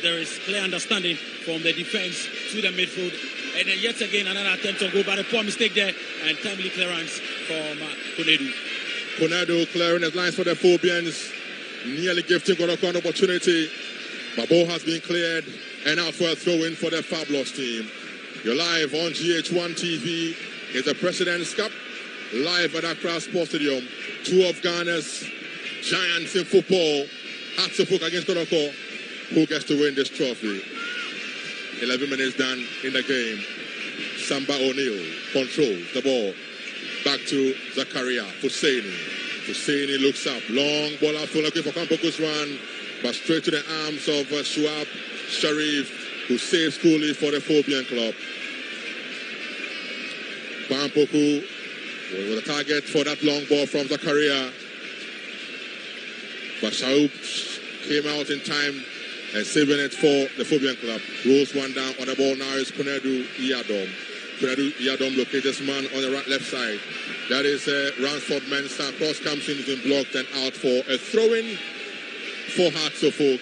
there is clear understanding from the defense to the midfield. And then yet again, another attempt on goal, but a poor mistake there and timely clearance from Konedu. Konedu clearing his lines for the Phobians, nearly gifting Kotoko an opportunity. But ball has been cleared and out for a throw-in for the Fabulous team. You're live on GH1 TV. It's the President's Cup, live at Accra Sports Stadium. Two of Ghana's giants in football. Hearts of Oak against Kotoko. Who gets to win this trophy? 11 minutes done in the game. Samba O'Neill controls the ball. Back to Zakaria. Husseini looks up. Long ball out, looking for Kampoku's run. But straight to the arms of Shuab Sharif, who saves coolly for the Phobian club. Kampoku with a target for that long ball from Zakaria. But Shuab came out in time and saving it for the Phobian club. Rolls one down on the ball now is Konedu Iyadom. Konedu Iyadom locates this man on the left side. That is Ransford Mensah. Cross comes in, has been blocked and out for a throw-in for Hearts of Oak.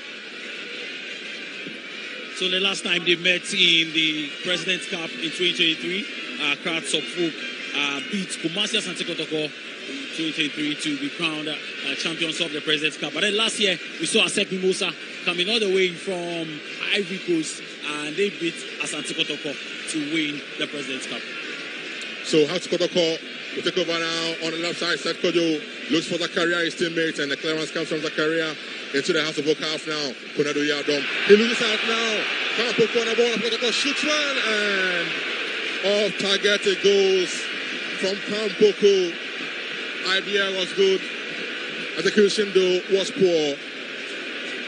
So the last time they met in the President's Cup in 2023, Hearts of Oak beat Kumasi Asante Kotoko in 2023 to be crowned champions of the President's Cup. But then last year, we saw Asek Mimosa coming all the way from Ivory Coast, and they beat Asante Kotoko to win the President's Cup. So Hearts of Kotoko will take over now on the left side. Seth Kojo looks for Zakaria, his teammate, and the clearance comes from Zakaria into the House of Oak half now. Konedu Iyadom. He loses out now. Kampoku on the ball. Kotoko shoots one, and off target it goes from Kampoku. IBL was good. Execution though was poor.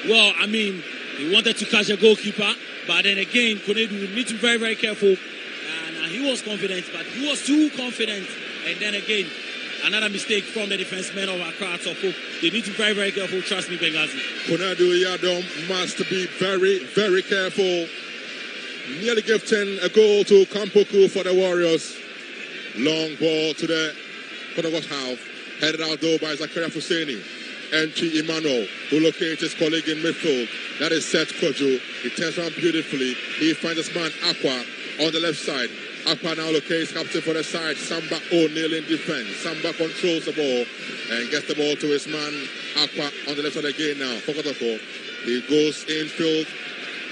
Well, I mean, he wanted to catch a goalkeeper, but then again, Konedu need to be very, very careful. And he was confident, but he was too confident. And then again, another mistake from the defensemen of Accra. They need to be very, very careful. Trust me, Benghazi. Konedu Iyadom must be very, very careful. Nearly gifting a goal to Kampoku for the Warriors. Long ball to the Kotoko's half. Headed out though by Zakaria Husseini. Entry Emmanuel, who locates his colleague in midfield. That is Seth Kojo. He turns around beautifully. He finds his man Aqua on the left side. Aqua now locates captain for the side. Samba O'Neill in defense. Samba controls the ball and gets the ball to his man Aqua on the left side again now. For Kotoko. He goes infield.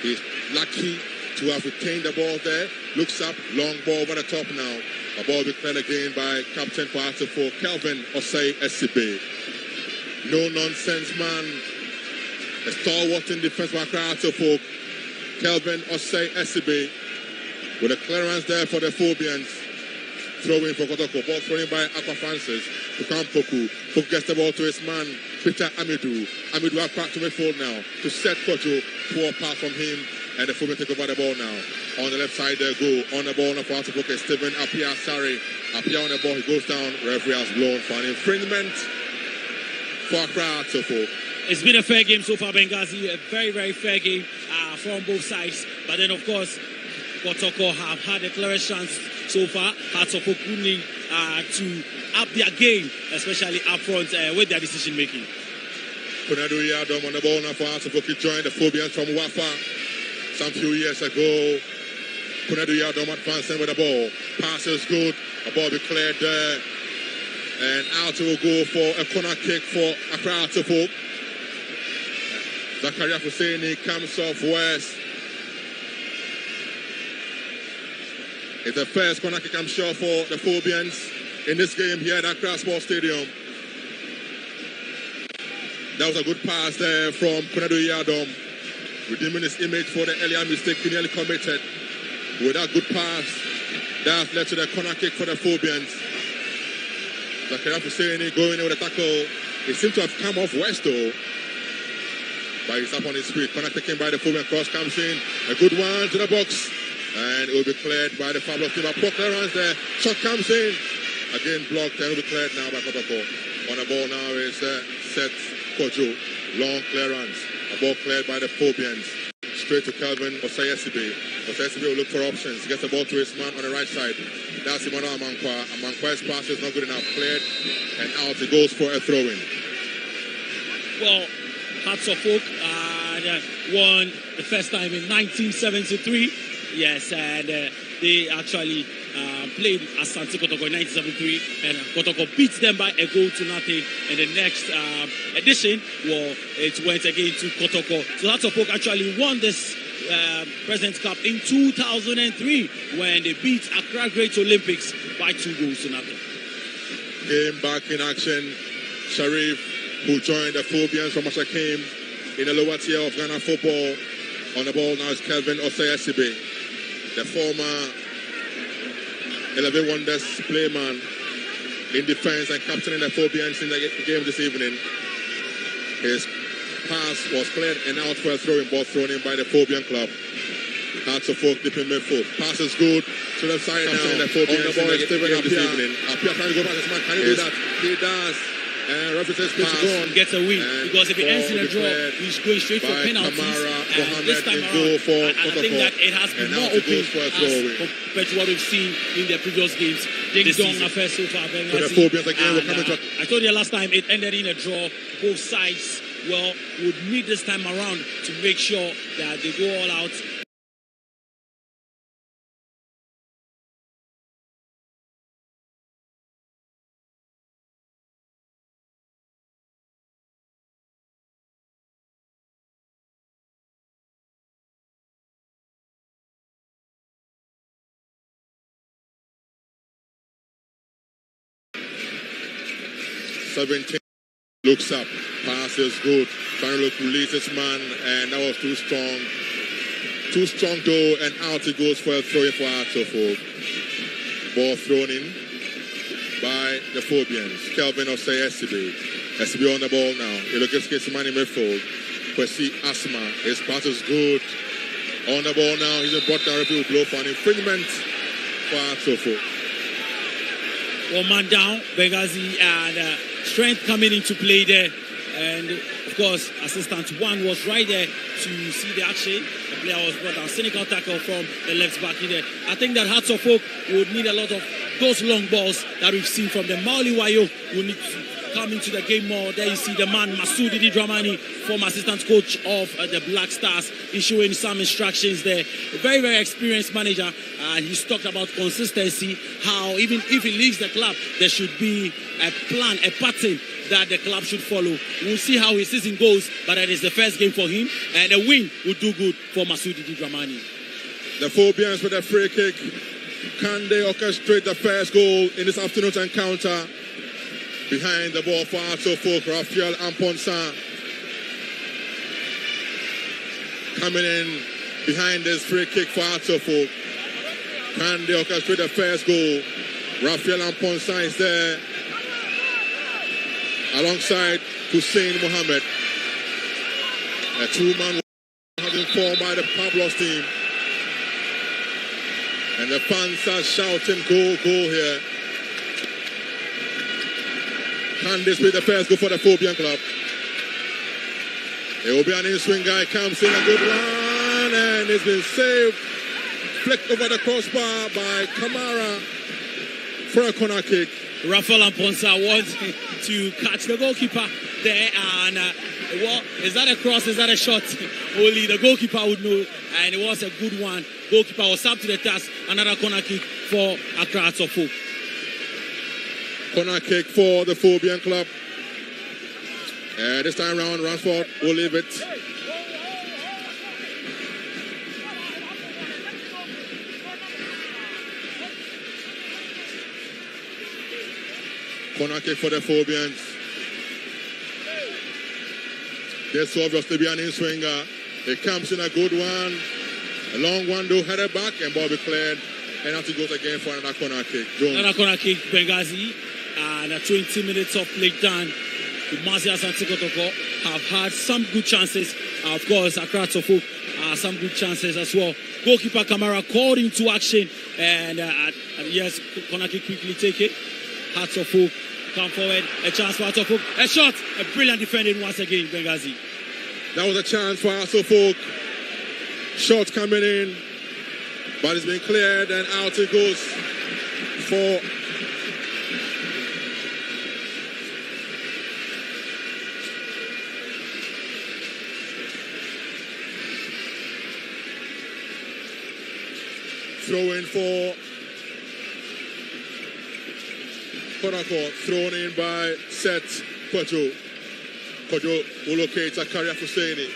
He's lucky to have retained the ball there. Looks up. Long ball over the top now. A ball be cleared again by captain for Hearts of Oak, Kelvin Osei Esibe. No nonsense man. A stalwart in defense for Hearts of Oak. Kelvin Osei Esibe. With a clearance there for the Phobians. Throwing for Kotoko. Ball thrown by Aqua Francis to Kampoku. Poku gets the ball to his man, Peter Amidou. Amidou are back to midfield now. To Seth Kojo. Poor pass from him. And the Phobians take over the ball now. On the left side there go. On the ball now for Hearts of Oak is Stephen Apia Sari. Apia on the ball. He goes down. Referee has blown for an infringement for Accra Hearts of Oak. It's been a fair game so far, Benghazi. A very, very fair game from both sides. But then, of course, Kotoko have had a clearest chance so far. Hearts of Oak need to up their game, especially up front with their decision making. Konedu Iyadom on the ball now for Hearts of Oak. He joined the Phobians from Wafa some few years ago. Konedu Iyadom advancing with the ball. Pass is good. A ball be cleared there. And out will go for a corner kick for Accra Hearts of Oak. Zakaria Husseini comes off west. It's the first corner kick, I'm sure, for the Phobians in this game here at Accra Sports Stadium. That was a good pass there from Konedu Iyadom, redeeming his image for the earlier mistake he nearly committed. With that good pass, that led to the corner kick for the Phobians. Zakaria Husseini going in with a tackle. He seems to have come off west though. But he's up on his feet. Corner taken by the Phobian. Cross comes in. A good one to the box. And it will be cleared by the Fabulous team. A poor clearance there. Shot comes in. Again blocked and will be cleared now by Kotoko. On the ball now is Seth Kojo. Long clearance. A ball cleared by the Phobians. Straight to Calvin Osei Esibe. Osei Esibe will look for options. Gets the ball to his man on the right side. That's Emmanuel Amankwa. Amankwa's pass is not good enough. Cleared and out. It goes for a throw-in. Well, Hearts of Oak won the first time in 1973. Yes, and they actually played Asante Kotoko in 1973, and Kotoko beat them by a goal to nothing. And the next edition, well, it went again to Kotoko. So Hearts of Oak actually won this President's Cup in 2003 when they beat Accra Great Olympics by 2 goals to nothing. Game back in action. Sharif, who joined the Phobians from Ashakim in the lower tier of Ghana football. On the ball now is Kelvin Osei-Esibe, the former 11 Wonders playman in defense and captaining the Phobians in the game this evening. His pass was cleared and out for a throwing ball thrown in by the Phobian club. Hearts of Oak deep in midfield. Pass is good to the side now. The on the ball is Stephen Appiah. Appiah trying to go back his man. Can he do that? He does. And referee says pitch go on. Gets a win because if he ends in a draw, he's going straight for penalties. And this time around, I think that it has been more open compared to what we've seen in the previous games. Ding dong affair so far. I told you last time it ended in a draw. Both sides, well, would need this time around to make sure that they go all out. Looks up, pass is good, trying to release this man, and that was too strong. Too strong though, and out it goes for a throw in for Hearts of Oak. Ball thrown in by the Phobians. Kelvin Osei-Esibe. Esibe on the ball now. He looks at his man in midfield. Kwesi Asma. His pass is good. On the ball now, he's brought down. Referee will blow for an infringement for Hearts of Oak. 1 man down, Benghazi, and Strength coming into play there. And of course, assistant 1 was right there to see the action. The player was brought down. Cynical tackle from the left back in there. I think that Hearts of Oak would need a lot of those long balls that we've seen from the Mauli Wayo. Will need to come into the game more. There you see the man Masoudi Dramani, former assistant coach of the Black Stars, issuing some instructions there. A very, very experienced manager. He's talked about consistency, how even if he leaves the club, there should be a plan, a pattern that the club should follow. We'll see how his season goes, but it is the first game for him, and a win would do good for Masoudi Dramani. The Phobians with a free kick. Can they orchestrate the first goal in this afternoon's encounter? Behind the ball for Hearts of Oak, Raphael Amponsa coming in behind this free kick for Hearts of Oak. Can they orchestrate the first goal? Raphael Amponsa is there alongside Hussein Mohammed. A 2-man has been formed by the Pablos team. And the fans are shouting, goal, goal here. Can this be the first goal for the Phobian club? It will be an in-swing guy, comes in, a good one, and it's been saved. Flicked over the crossbar by Kamara for a corner kick. Rafael Amponsa wants to catch the goalkeeper there, and well, is that a cross? Is that a shot? Only the goalkeeper would know, and it was a good one. Goalkeeper was up to the task. Another corner kick for Accra Hearts of Oak. Corner kick for the Phobian club. This time around, Ransford will leave it. Corner kick for the Phobians. This will obviously be an in-swinger. It comes in a good one. A long one though, headed back, and ball be cleared. And out it goes again for another corner kick. Jones. Another corner kick, Benghazi. And 20 minutes of play done. Asante Kotoko have had some good chances. Of course, Accra Hearts of Oak some good chances as well. Goalkeeper Kamara called into action. And yes, corner kick quickly take it. Hearts of Oak come forward. A chance for Hearts of Oak. A shot. A brilliant defending once again, Benghazi. That was a chance for Hearts of Oak. Shot coming in. But it's been cleared and out it goes for Throw-in for Kotoko. Thrown in by Seth Kojo. Kojo will locate Zakaria Husseini.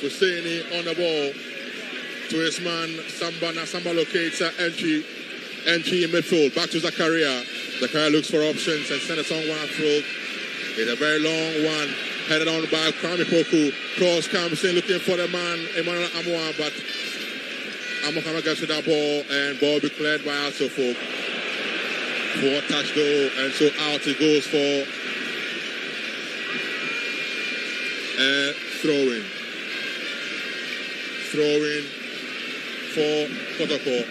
Husseini on the ball to his man Samba. Now Samba locates entry in midfield. Back to Zakaria. Zakaria looks for options and sends it on one throw. It's a very long one. Headed on by Kwame Poku. Cross comes in looking for the man, Emmanuel Amoa, but Amoa gets to that ball and ball be cleared by Asofo. 4-touch goal, and so out it goes for throw-in. Throw-in for Kotoko.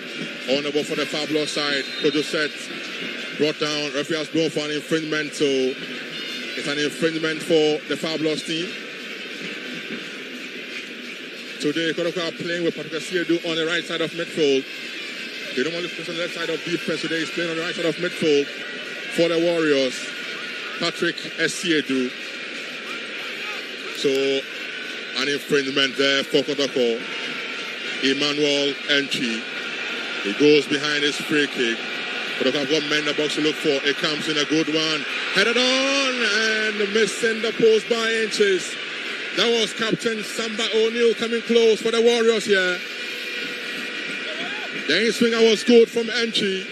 On the ball for the Fabulous side. Kojo set, brought down. Referee has blown for an infringement, so it's an infringement for the Fabulous team. Today, Kotoko are playing with Patrick Asiedu on the right side of midfield. They don't want to play on the left side of defense today. He's playing on the right side of midfield for the Warriors. Patrick Asiedu. So, an infringement there for Kotoko. Emmanuel entry. He goes behind his free kick. Kotoko have got men in the box to look for. It comes in a good one. Headed on and missing the post by inches. That was Captain Samba O'Neill coming close for the Warriors here. The in-swinger was good from entry.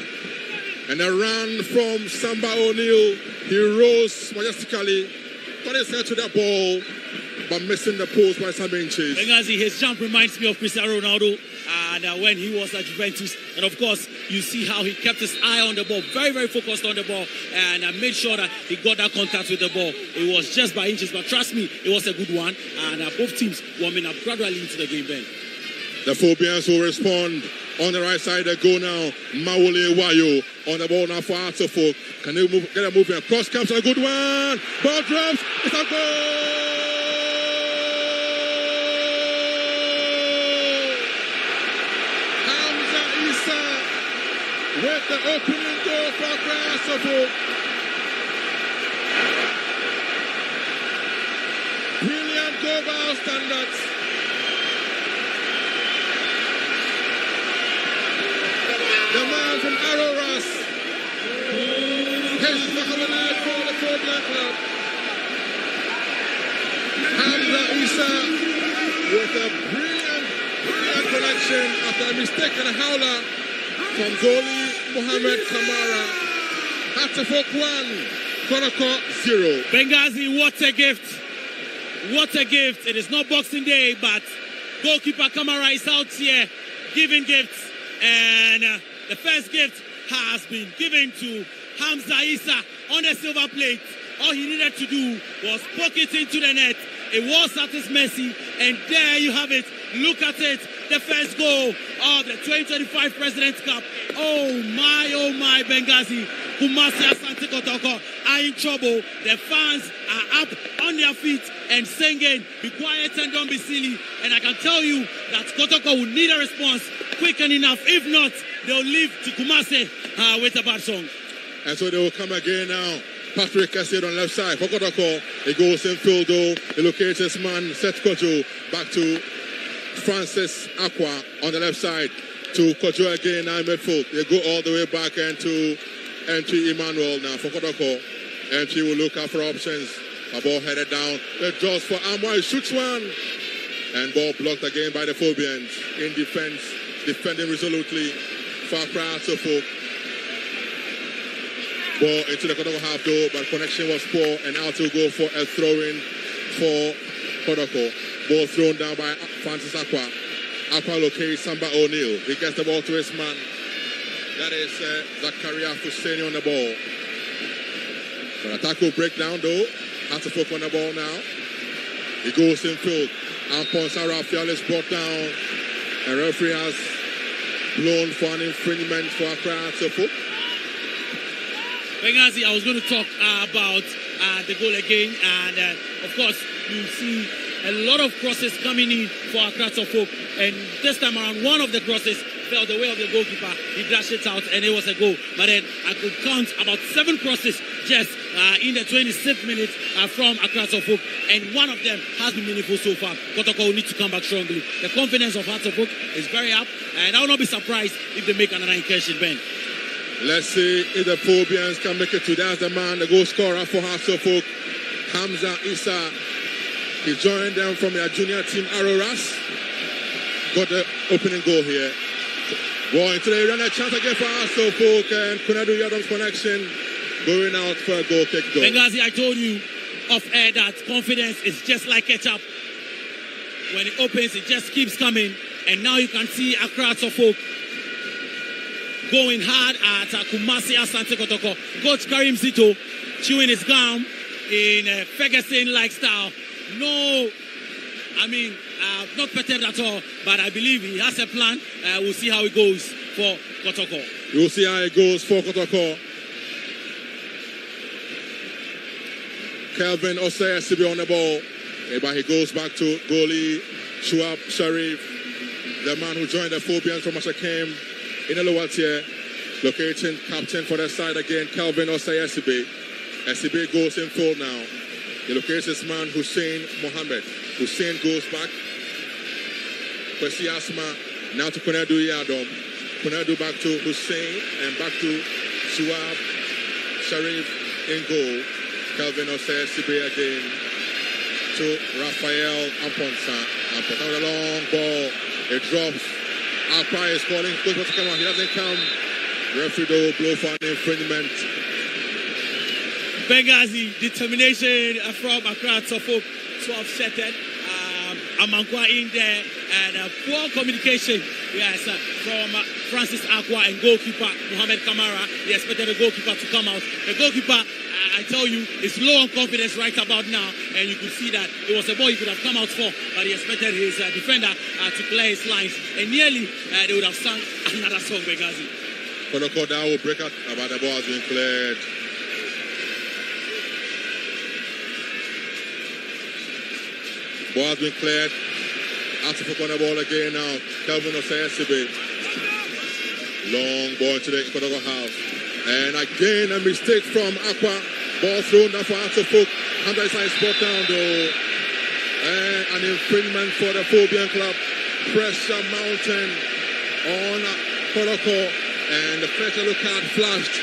And a run from Samba O'Neill. He rose majestically, got his head to the ball, but missing the post by some inches. Bengazi, his jump reminds me of Cristiano Ronaldo and when he was at Juventus. And of course, you see how he kept his eye on the ball, very, very focused on the ball, and made sure that he got that contact with the ball. It was just by inches, but trust me, it was a good one. And both teams warming up gradually into the game then. The Phobians will respond. On the right side, they go now. Mawule Wayo on the ball now for Artofo. Can they get a movement? Cross comes, a good one. Ball drops. It's a goal. Hamza Issa with the opening goal for Artofo. Brilliant goal by our standards. The man from Aroras hits the back of the net for the Phobian club. Hamza Issa with a brilliant connection after a mistake and a howler from goalie Mohamed Kamara. Hatafok 1, Kotoko 0. Bengazi, what a gift. What a gift. It is not Boxing Day, but goalkeeper Kamara is out here giving gifts. And the first gift has been given to Hamza Issa on the silver plate. All he needed to do was poke it into the net. It was at his mercy. And there you have it. Look at it. The first goal of the 2025 President's Cup. Oh my, Bengazi. Kumasi Asante Kotoko are in trouble. The fans are up on their feet and singing, be quiet and don't be silly. And I can tell you that Kotoko will need a response quick and enough. If not, they'll leave to Kumasi with a bad song. And so they will come again now. Patrick Asiedu on the left side for Kotoko. He goes in field though. He locates his man, Seth Kojo. Back to Francis Aqua on the left side. To Kojo again now in midfield. They go all the way back into entry Emmanuel now for Kotoko. Entry will look out for options. A ball headed down. The draws for Amwa. He shoots one. And ball blocked again by the Phobians. In defense. Defending resolutely for Accra Suffolk. Ball into the Kotoko half though, but connection was poor, and out to go for a throw-in for Kotoko. Ball thrown down by Francis Aqua. Aqua locates Samba O'Neill. He gets the ball to his man. That is Zakaria Husseini on the ball. But attack will break down though. Has to focus on the ball now. He goes in field. Alphonse Raphael is brought down. And referee has blown for an infringement for Accra Suffolk. Bengazi, I was going to talk about the goal again, and of course you see a lot of crosses coming in for Accra Suffolk, and this time around one of the crosses fell the way of the goalkeeper. He dashed it out and it was a goal. But then I could count about 7 crosses just in the 26th minute from Accra Suffolk, and one of them has been meaningful so far. Kotoko will need to come back strongly. The confidence of Hearts of Oak is very up, and I will not be surprised if they make another incursion, Ben. Let's see if the Phobians can make it to. That's the man, the goal scorer for Hearts of Oak, Hamza Issa. He joined them from their junior team, Aroras. Got the opening goal here. Boy, today run a chance again for Hearts of Oak, and Kunadu Yadam's connection going out for a goal kick goal. Benghazi, I told you off air that confidence is just like ketchup. When it opens, it just keeps coming. And now you can see Accra Suffolk going hard at Kumasi Asante Kotoko. Coach Karim Zito chewing his gum in a Ferguson-like style. No, I mean, not perturbed at all, but I believe he has a plan. We'll see how it goes for Kotoko. We'll see how it goes for Kotoko. Kelvin Osei to be on the ball. But he goes back to goalie Shuab Sharif, the man who joined the Phobians from Ashakem in the lower tier. Locating captain for the side again, Kelvin Osei Esibe. Esibe goes in full now. He locates this man, Hussein Mohammed. Hussein goes back. Kwesi Asma now to Kunadu Yadom. Kunadu back to Hussein and back to Shuab Sharif in goal. Kelvin Osei Esibe again to Raphael Amponsa. Amponsa with a long ball. It drops. Accra is calling. Goes to come out. He doesn't come. Referee though blow for an infringement. Benghazi, determination from Accra Suffolk to offset it. Amankwa in there, and poor communication, yes, from Francis Akwa and goalkeeper Mohamed Kamara. He expected the goalkeeper to come out. The goalkeeper, I tell you, is low on confidence right about now, and you could see that it was a ball he could have come out for, but he expected his defender to clear his lines, and nearly they would have sung another song, Benghazi. Kotoko that will break out, but the ball has been cleared. Ball has been cleared. After on the ball again now. Kelvin Osei Esibe. Long ball into the Kotoko half. And again a mistake from Aqua. Ball thrown down for Asante. Hunter is spot down though. And an infringement for the Phobian club. Pressure mountain on Kotoko. And the first yellow card flashed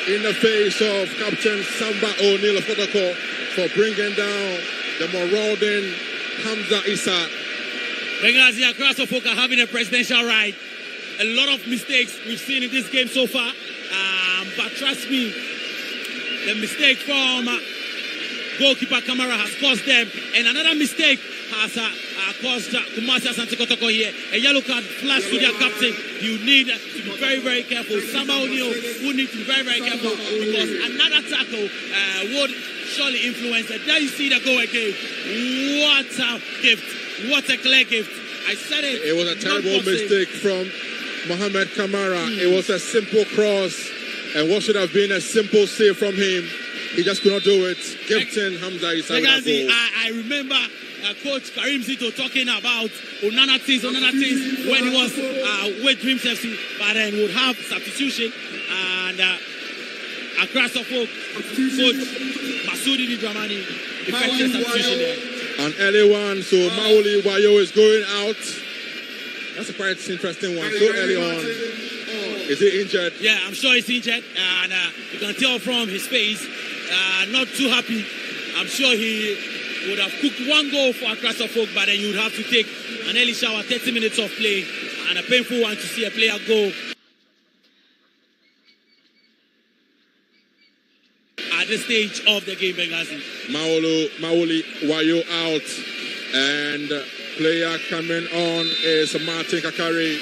in the face of Captain Samba O'Neill of Kotoko for bringing down the marauding Hamza Issa. Benghazi, Accra Suffolk are having a presidential ride. A lot of mistakes we've seen in this game so far. But trust me, the mistake from goalkeeper Kamara has caused them. And another mistake has caused Kumasi Asante Kotoko here. A yellow card flashed to their captain. You need to be very, very careful. Samba O'Neill would need to be very, very careful because another tackle would surely influence it. There you see the goal again. What a gift. What a clear gift. I said it. It was a terrible mistake from Mohamed Kamara. It was a simple cross. And what should have been a simple save from him, he just could not do it. Gifting Hamza Issa with a goal. I remember Coach Karim Zito talking about Onana things when he was with Dreams FC, but then would have substitution. And Accra Suffolk coach Masudi Dramani effected substitution there. An early one, so Maoli Wayo is going out. That's a quite interesting one. So early on. Is he injured? Yeah, I'm sure he's injured. And you can tell from his face, not too happy. I'm sure he would have cooked one goal for Accra Suffolk, but then you would have to take an early shower, 30 minutes of play, and a painful one to see a player go at this stage of the game, Benghazi. Maoli Wayo out, and player coming on is Martin Kakari,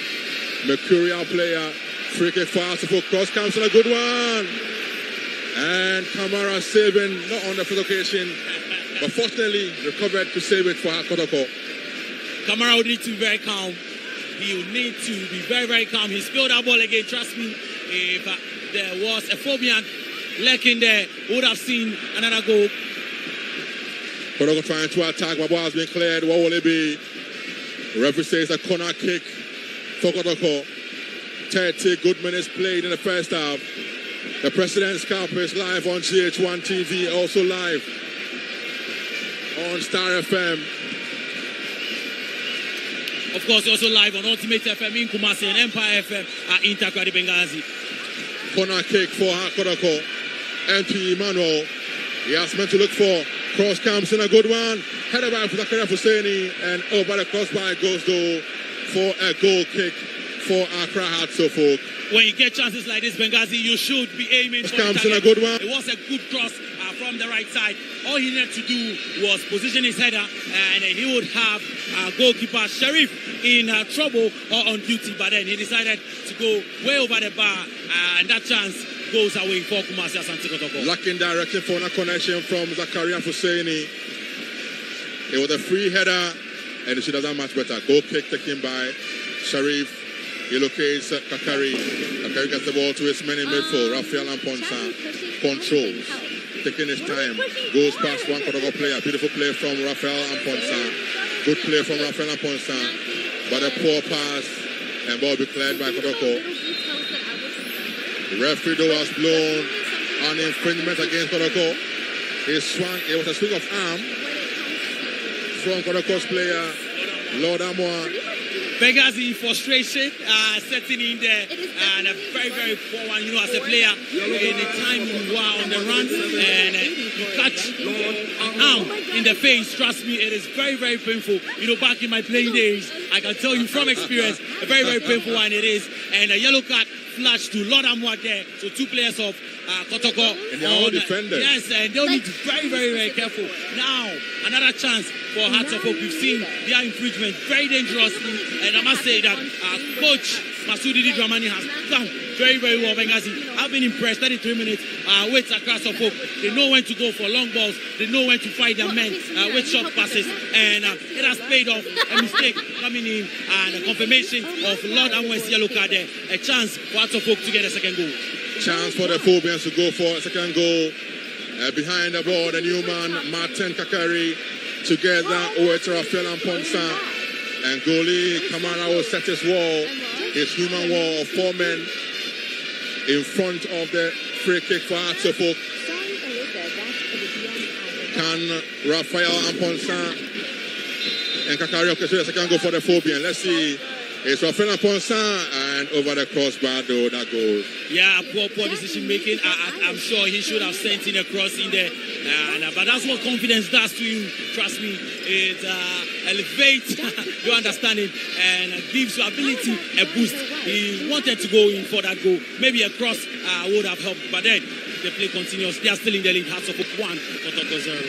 Mercurial player. Free kick for Suffolk, cross comes on a good one, and Kamara saving, not on the first occasion, but fortunately recovered to save it for Kotoko. Kamara would need to be very calm. He would need to be very, very calm. He spilled that ball again. Trust me, if there was a Phobian lurking there, would have seen another goal. Kotoko trying to attack, but ball has been cleared. What will it be? Referee says a corner kick for Kotoko. 30 good minutes played in the first half. The President's Cup is live on GH1 TV, also live on Star FM. Of course, also live on Ultimate FM in Kumasi and Empire FM at Inter Benghazi. Corner kick for Kotoko. MP Emmanuel. He has meant to look for. Cross comes in a good one. Headed by Zakaria Husseini, and over the crossbar goes though for a goal kick for Accra Hearts of Oak. When you get chances like this, Benghazi, you should be aiming for comes in a good one. It was a good cross from the right side. All he needed to do was position his header, and he would have goalkeeper Sharif in trouble or on duty. But then he decided to go way over the bar, and that chance goes away for Kumasi Asante Kotoko. Lacking direction for a connection from Zakaria Husseini. It was a free header, and it should have done much better. Goal kick taken by Sharif. He locates Kakari. Kakari gets the ball to his men in midfield. Raphael Amponsa controls. Taking his time. Goes past one Kotoko player. Beautiful play from Raphael Amponsa. Good play from Raphael Amponsa. But a poor pass. And ball be cleared by Kotoko. The referee though has blown an infringement against Kotoko. He swung. It was a swing of arm from Kotoko's player, Lord Amoa. Benghazi frustration setting in there, and a very, very poor one, as a player, in the time you are on the run and you catch an arm in the face. Trust me, it is very, very painful. Back in my playing days, I can tell you from experience, a very, very painful one it is. And a yellow card flash to Lord Amwa there. So two players of Kotoko. And they're all defenders. Yes, and they'll need to be very, very, very careful. Now, another chance for Hearts of Oak. We've seen their infringement very dangerously. And I must say that Coach Masudi Dramani has done very, very well. Benghazi, I've been impressed. 33 minutes with Accra of Oak. They know when to go for long balls. They know when to fight their men with short passes. And it has paid off. A mistake coming in and a confirmation of Lord Amwa's yellow card there. A chance for Hearts of Oak to get a second goal. Chance for the Phobians to go for a second goal. Behind the ball, the new man, Martin Kakari, together with Raphael Amponsa. And goalie Kamara will set his wall, his human wall of 4 men in front of the free kick for Hearts of Oak. Can Raphael Amponsa and Kakari orchestrate a second goal for the Phobian? Let's see. It's Raphael Amponsa, and over the crossbar though, that goes. Yeah, poor decision making. I'm sure he should have sent in a cross in there. But that's what confidence does to you. Trust me. It elevates your understanding and gives your ability a boost. He wanted to go in for that goal. Maybe a cross would have helped. But then the play continues. They are still in the lead. Hearts of Oak 1, Kotoko 0.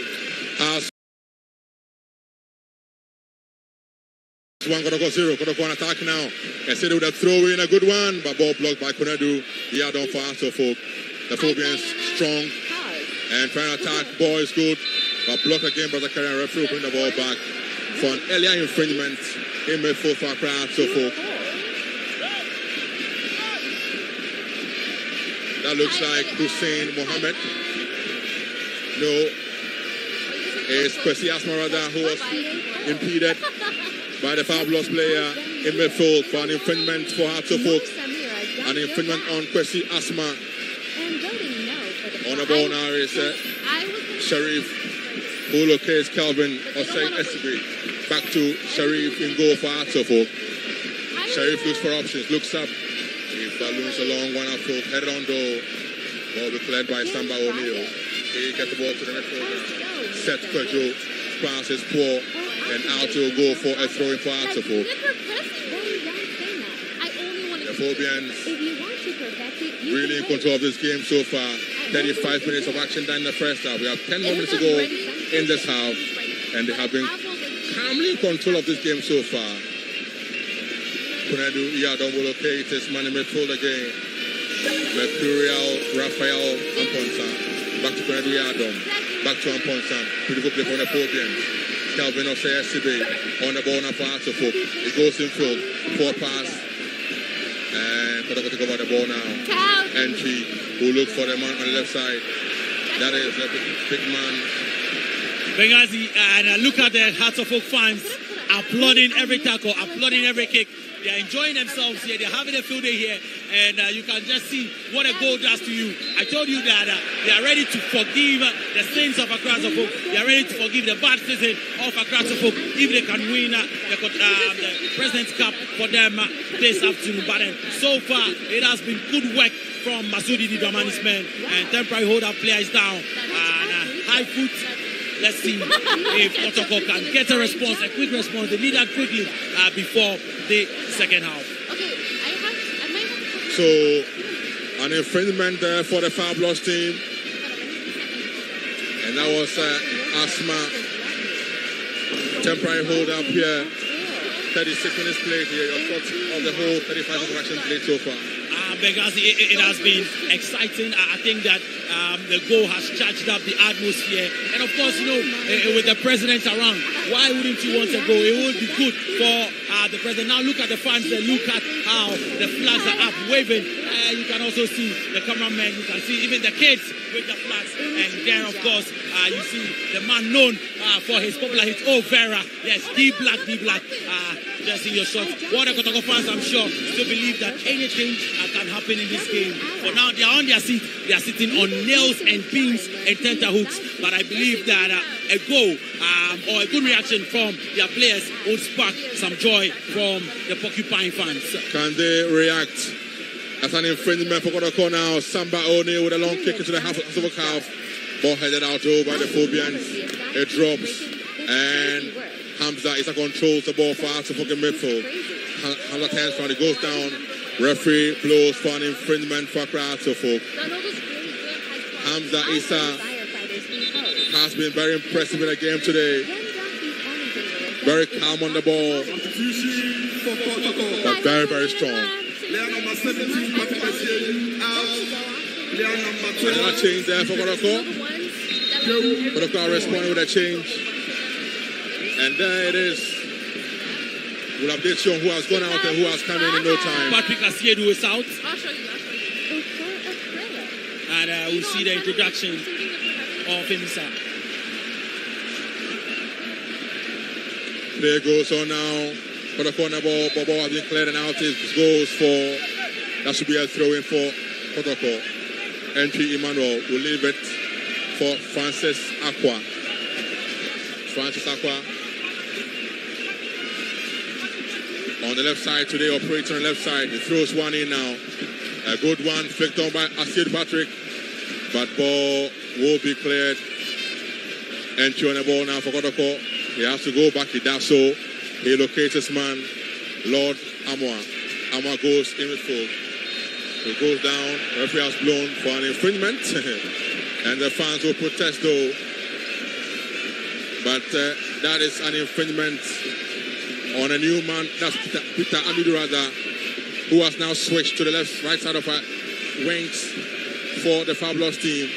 One Kotoko 0. Kotoko on attack now. I said they would have thrown in a good one, but ball blocked by Kunadu. He had on for Hearts of Oak. The Phobians strong and trying to attack. Ball is good, but blocked again by the Carrier referee. Bring the ball back for an earlier infringement in midfield for Accra Hearts of Oak. That looks like Hussein Mohammed. No, it's Kwesi Asmarada who was impeded by the fabulous player in midfield for an infringement for Hearts of Oak. An infringement on Kwesi Asma. On the ball now is Sharif, who locates Calvin Osei Essery. Back to Sharif in goal for Hearts of Oak. Sharif looks for options, looks up. He balloons along one outfield, headed on goal. Ball be cleared by Samba O'Neill. He gets the ball to the midfielder. Set Pedro, pass is poor. And out to go for a throw in for Hearts of Oak. The Phobians really in control of this game so far. 35 minutes of action done in the first half. We have 10 more minutes to go in this half. And they have been calmly in control of this game so far. Kunadu Iyadon will locate his man in midfield again. Mercurial Raphael Amponsa. Back to Kunadu Iyadon. Back to Amponsa. Beautiful play from the Phobians. Calvin Osei Essery on the ball now for Hearts of Oak. It goes in field. Poor pass. And Kotoko take over the ball now. Entry. Who look for the man on the left side. That is a big man. Benghazi, and look at the Hearts of Oak fans are applauding every tackle, applauding every kick. They're enjoying themselves here. They're having a field day here. And you can just see what a goal does to you. I told you that they are ready to forgive the sins of Accra Folk. They are ready to forgive the bad season of Accra Folk if they can win the President's Cup for them this afternoon. But so far, it has been good work from Masudi Didramani's men. And temporary hold-up player is down. And high foot. Let's see if Kotoko can get a response, a quick response. They need that quickly before the second half. So, an infringement there for the Fabulous team. And that was Asma. Temporary hold up here. 36 minutes played here. Your thoughts of the whole 35 interaction played so far? Because it has been exciting. I think that the goal has charged up the atmosphere. And of course, you know, with the president around, why wouldn't you want to go? It would be good for the president. Now look at the fans there. Look at how the flags are up, waving. You can also see the cameraman. You can see even the kids with the flags. And then, of course, you see the man known for his popular hit, Oh Vera. Yes, D-Black. Just in your shots. What the Kotoko fans, I'm sure, still believe that anything can happen in this game. For now, they are on their seat. They are sitting on nails and pins and tenterhooks. But I believe that a goal or a good reaction from their players will spark some joy from the Porcupine fans. Can they react? As an infringement for Kotoko now. Samba O'Neil with a long kick into the half of the half. Ball headed out over the Phobians. It drops. And Hamza is a controls the ball for Asante midfield. Hamza turns from it goes down. Referee blows for an infringement for Asante. Hamza Issa has been very impressive in the game today. Very calm on the ball. But very, very strong. Another change there for Kotoko. Kotoko responding with a change. And there it is. We'll update you on who has gone out and who has come in no time. Patrick Asiedu is out. And we'll see the introduction of Inisa. Play goes on now. For the corner ball, Bobo has been cleared and out. It goes for, that should be a throw in for Kotoko. Entry Emmanuel will leave it for Francis Aqua. On the left side today, operator on the left side. He throws one in now. A good one, flicked on by Asid Patrick. But ball will be cleared. Entry on the ball now for Kotoko. He has to go back. He does so. He locates his man, Lord Amwa. Amwa goes in midfield. He goes down. The referee has blown for an infringement. And the fans will protest though. But that is an infringement on a new man. That's Peter Amidurada, who has now switched to the right side of our wings for the Fabulous team.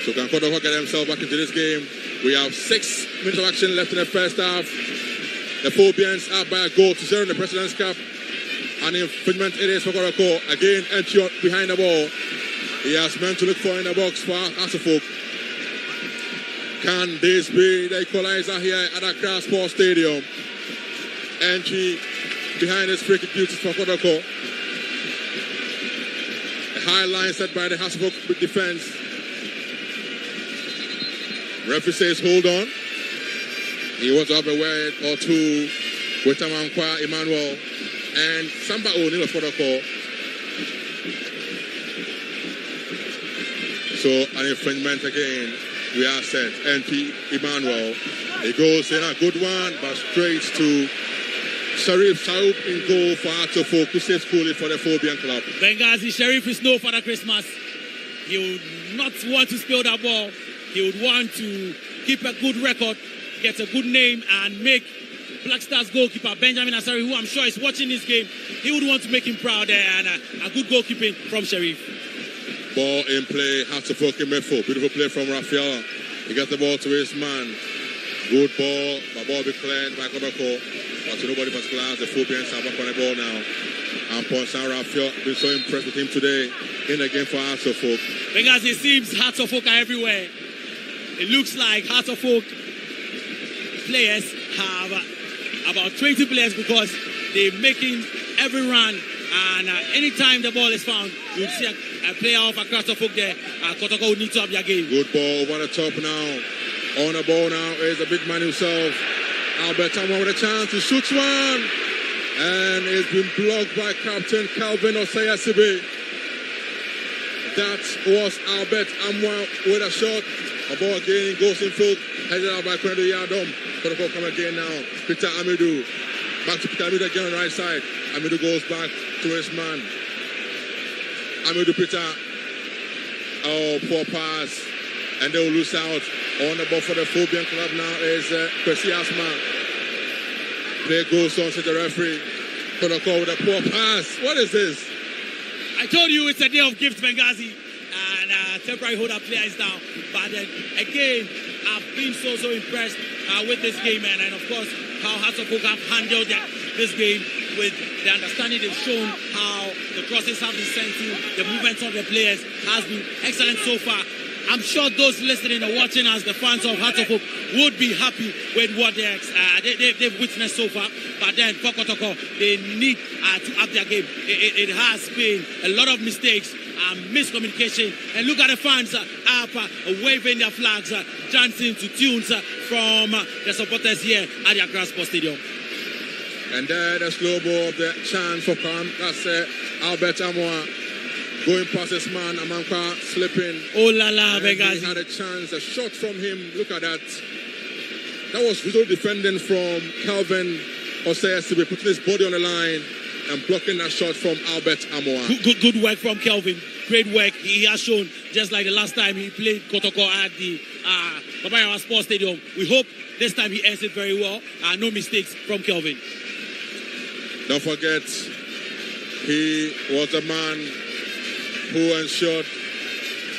So can Kotoko get himself back into this game? We have 6 minutes of action left in the first half. The Phobians are by a goal to 0 in the President's Cup. An infringement it is for Kotoko. Again, entry behind the ball. He has meant to look for in the box for Asante. Can this be the equalizer here at Accra Sports Stadium? Entry behind his free kick duties for Kotoko. A high line set by the Asante defense. Referee says hold on. He wants to have a word or two with Amankwa Emmanuel and Samba O'Neil of Kotoko. So an infringement again. We are set. NP Emmanuel. He goes in a good one, but straight to Sharif Saub in goal for Atofo, who saves goalie for the Phobian club. Benghazi Sharif is no Father Christmas. He would not want to spill that ball. He would want to keep a good record, get a good name, and make Black Stars goalkeeper Benjamin Asari, who I'm sure is watching this game, he would want to make him proud there, and a good goalkeeping from Sharif. Ball in play, Atofo in midfield. Beautiful play from Rafael. He gets the ball to his man. Good ball, but ball be cleared by Kotoko. But to nobody particular, the Phobians are back on the ball now. And Ponsan Rafael been so impressed with him today in the game for Hearts of Folk. Because it seems Hearts of Folk are everywhere. it looks like Hearts of Oak players have about 20 players because they're making every run. And anytime the ball is found, you'll see a player of Accra Suffolk there. Kotoko will need to have their game. Good ball over the top now. On the ball now is the big man himself. Albert Amwa with a chance to shoot one. And it's been blocked by Captain Calvin Osayasibe. That was Albert Amwa with a shot. A ball again goes in field. Headed out by Kwenedo Yadom. Kotoko come again now. Peter Amidou. Back to Peter Amidou again on the right side. Amidou goes back to his man. Amidou Peter. Oh, poor pass. And they will lose out. On the ball for the Phobian club now is Kwesi Asma. Play goes on to the referee. Kotoko with a poor pass. What is this? I told you it's a day of gifts, Benghazi. And temporary hold-up player is down. But then, again, I've been so impressed with this game. And of course, how Hearts of Oak have handled this game with the understanding they've shown, how the crosses have been sent to, the movements of the players has been excellent so far. I'm sure those listening and watching us, the fans of Hearts of Oak, would be happy with what they've witnessed so far. But then for Kotoko, they need to up their game. It has been a lot of mistakes, miscommunication. And look at the fans up waving their flags, dancing to tunes from the supporters here at the Accra Sports Stadium. And there the slow ball of the chance for Khan. That's Albert Amwa. Going past this man, Amanka slipping. Oh la la, Benghazi. He had a chance, a shot from him. Look at that. That was visual defending from Calvin Osayasibe, putting his body on the line and blocking that shot from Albert Amoa. Good work from Calvin. Great work. He has shown, just like the last time he played Kotoko at the Babayara Sports Stadium. We hope this time he ends it very well. No mistakes from Calvin. Don't forget, he was the man who ensured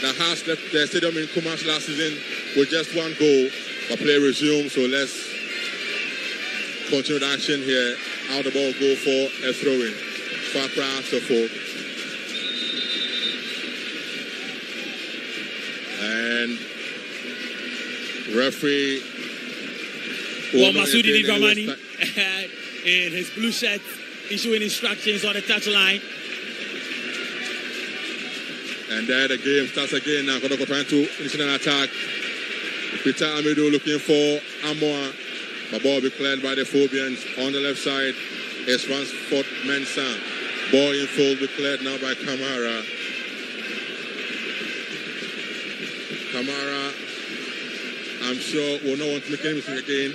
that Hearts left the stadium in Kumasi last season with just one goal. But play resumed, so let's continue the action here. Out the ball go for a throw-in. For Accra Suffolk. And referee Masudi Dramani in his blue shirt issuing instructions on the touchline. And there the game starts again now. Kotoko trying to finish an attack. Peter Amidou looking for Amoa. The ball be cleared by the Phobians. On the left side is Ransford Mensah. Ball in full be cleared now by Kamara. Kamara, I'm sure, will not want to make any mistake again.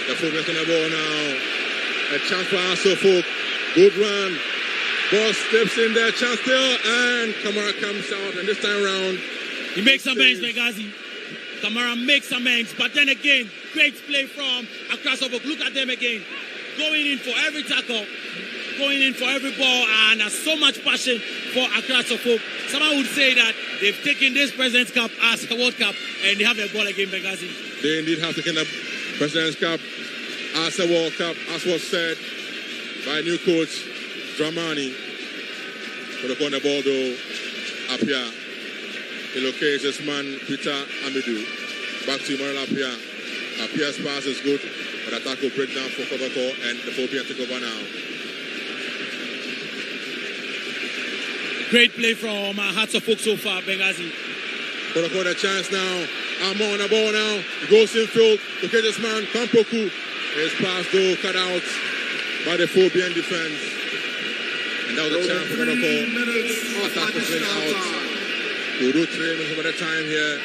The Phobians on the ball now. A chance for Suffolk. Good run. Ball steps in there, chance still, and Kamara comes out, and this time around he makes amends, Benghazi. Kamara makes amends, but then again, great play from Accra Suffolk. Look at them again, going in for every tackle, going in for every ball, and so much passion for Accra Suffolk. Someone would say that they've taken this President's Cup as a World Cup, and they have a ball again, Benghazi. They indeed have taken the President's Cup as a World Cup, as was said by new coach Dramani. For the corner ball though, Apia. He locates this man, Peter Amidou. Back to Manuel Apia. Apia's pass is good, but attack will break down for Kotoko and the Phobia take over now. Great play from Hearts of Oak so far, Benghazi. Kotoko the chance now. I'm on the ball now. He goes in field. Look at this man, Kampoku. His pass though cut out by the Phobian defense. And that was a chance for Kotoko. Attack was out. We'll do 3 minutes over the time here.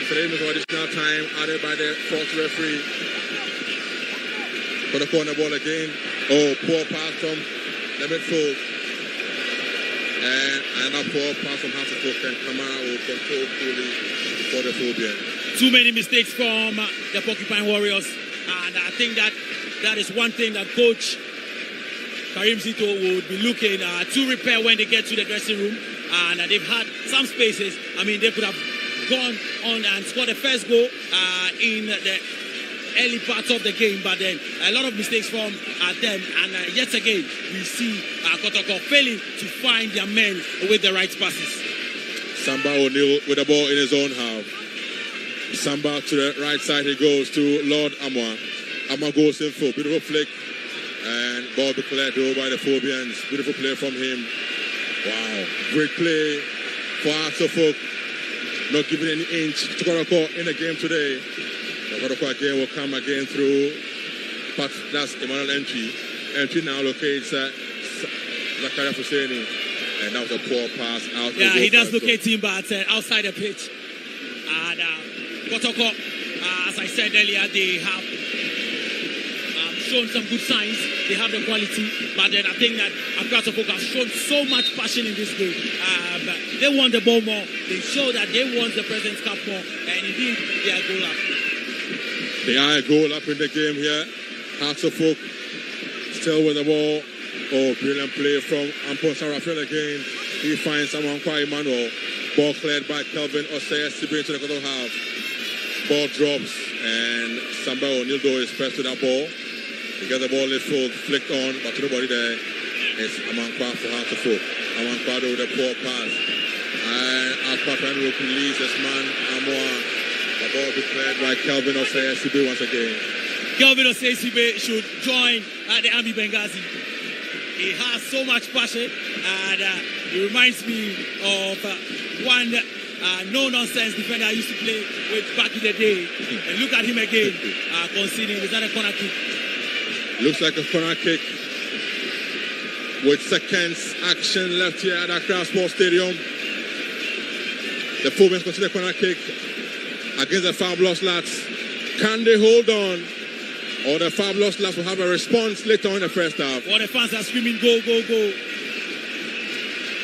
3 minutes of additional time added by the fourth referee. Kotoko on the ball again. Oh, poor pass from the midfield. And another poor pass from Hearts of Oak, and Kamara will control fully for the Phobian. Too many mistakes from the Porcupine Warriors. And I think that is one thing that Coach Karim Zito would be looking to repair when they get to the dressing room. And they've had some spaces. I mean, they could have gone on and scored the first goal in the early part of the game, but then a lot of mistakes from them. And yet again, we see Kotoko failing to find their men with the right passes. Samba O'Neill with the ball in his own half. Samba to the right side, he goes to Lord Amwa. Amwa goes in full, beautiful flick. And ball be cleared over by the Phobians. Beautiful play from him. Wow, great play for Asante. Not giving any inch to Kotoko in the game today. The Kotoko again will come again through. But that's Emmanuel entry. Entry now locates Zakaria Fuseni. And that was a poor pass out. Yeah, he does locate him, but outside the pitch. And Kotoko, as I said earlier, they have shown some good signs. They have the quality, but then I think that Accra have shown so much passion in this game. They want the ball more. They show that they want the President's Cup more, and indeed they are goal up. They are a goal up in the game here. Hearts of Oak still with the ball. Oh, brilliant play from Ampon Sarafel again. He finds someone quite Emmanuel. Ball cleared by Kelvin Osei Sibi into the quarter half. Ball drops, and Samba O'Neill is pressed to that ball. He got the ball in full, flicked on, but to nobody there. It's Amankwa for Hearts of Oak. Amankwa with a poor pass. And Alpha Penn will release this man, Amoa. The ball be cleared by Kelvin Osei Sibi once again. Kelvin Osei Sibi should join the Army Benghazi. He has so much passion, and it reminds me of one no-nonsense defender I used to play with back in the day. And look at him again, conceding. Is that a corner kick? Looks like a corner kick with seconds action left here at Accra Sports Stadium. The Phobians consider corner kick against the Fabulous Lads. Can they hold on? Or the Fabulous Lads will have a response later on in the first half. Or the fans are screaming, go, go, go.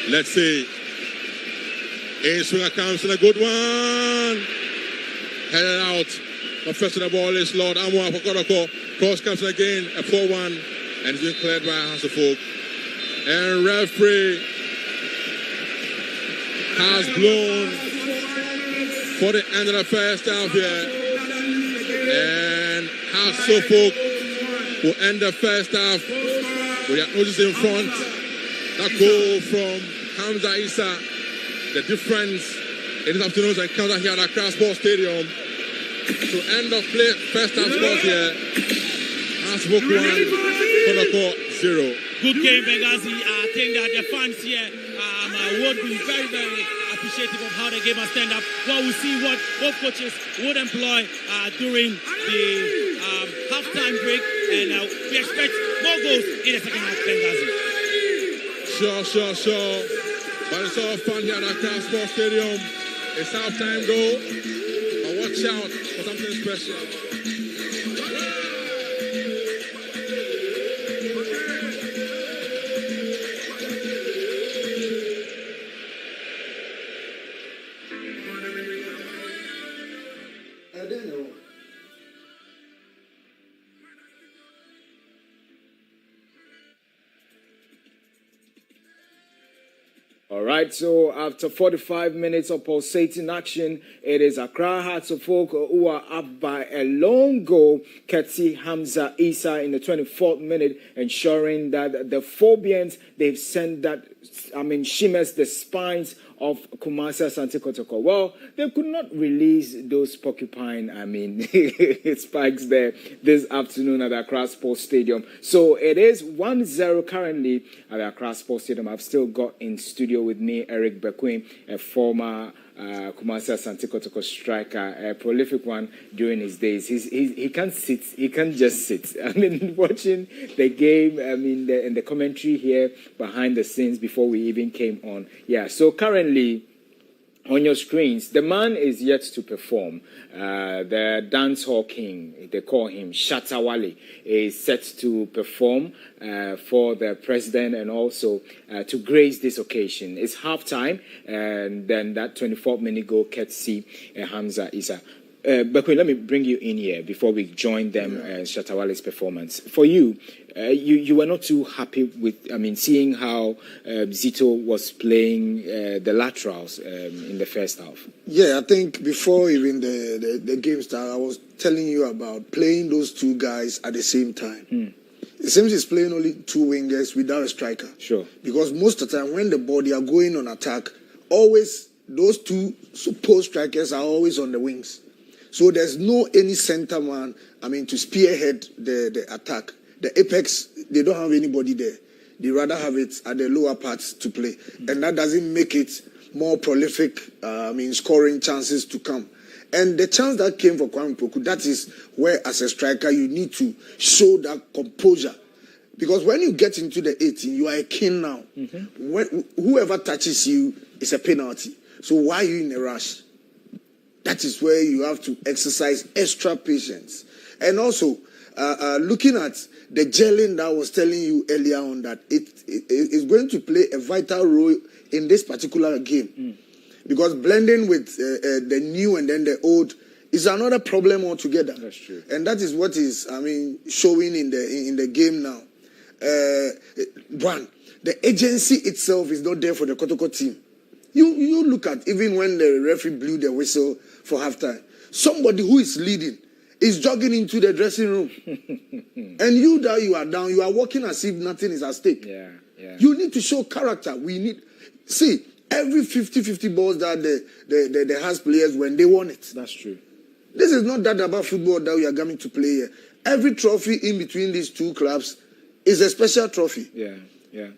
Let's see. In swinger comes in a good one. Headed out. But first to the ball is Lord Amwa for Kotoko. Cross comes again, a 4-1. And it's been cleared by Asante. And referee has blown for the end of the first half here. And Asante will end the first half with a notice in front. That goal from Hamza Issa. The difference in this afternoon's encounter here at Accra Sports Stadium. So end of play, first half score here. Asante 1, Kotoko 0. Good game, Benghazi. I think that the fans here would be very, very appreciative of how the game has turned up. Well, we'll see what both coaches would employ during the halftime break. And we expect more goals in the second half, Benghazi. Sure. But it's all fun here at Accra Sports Stadium. It's halftime goal. But watch out for something special. All right, so after 45 minutes of pulsating action, it is Accra Hearts of Oak who are up by a long goal. Ketsi Hamza Issa in the 24th minute, ensuring that the Phobians, they've sent that, shimmers the spines of Kumasi Asante Kotoko. Well, they could not release those porcupine, spikes there this afternoon at Accra Sports Stadium. So it is 1-0 currently at Accra Sports Stadium. I've still got in studio with me Eric Bequin, a former Kumasi Asante Kotoko striker, a prolific one during his days. He can't sit. He can't just sit. Watching the game, and the commentary here behind the scenes before we even came on. Yeah, so currently on your screens, the man is yet to perform. The dancehall king, they call him Shatta Wale, is set to perform for the president and also to grace this occasion. It's halftime, and then that 24th minute goal, Ketsi Hamza Issa. Bekwe, let me bring you in here before we join them Shatawale's performance. For you, you were not too happy with, seeing how Zito was playing the laterals in the first half. Yeah, I think before even the game started, I was telling you about playing those two guys at the same time. It seems he's playing only two wingers without a striker. Sure. Because most of the time when the body are going on attack, always those two supposed strikers are always on the wings. So there's no any center man, to spearhead the attack. The apex, they don't have anybody there. They rather have it at the lower parts to play. And that doesn't make it more prolific, scoring chances to come. And the chance that came for Kwame Poku, that is where as a striker you need to show that composure. Because when you get into the 18, you are a king now. When, whoever touches you is a penalty. So why are you in a rush? That is where you have to exercise extra patience. And also, looking at the gelling that I was telling you earlier on, that it is going to play a vital role in this particular game. Because blending with the new and then the old is another problem altogether. That's true. And that is what is, showing in the game now. One, the agency itself is not there for the Kotoko team. You look at, even when the referee blew the whistle for halftime, somebody who is leading is jogging into the dressing room. And you are down, you are walking as if nothing is at stake. Yeah. You need to show character. See, every 50-50 balls that the house players win, they won it. That's true. This is not that about football that we are coming to play here. Every trophy in between these two clubs is a special trophy. Yeah.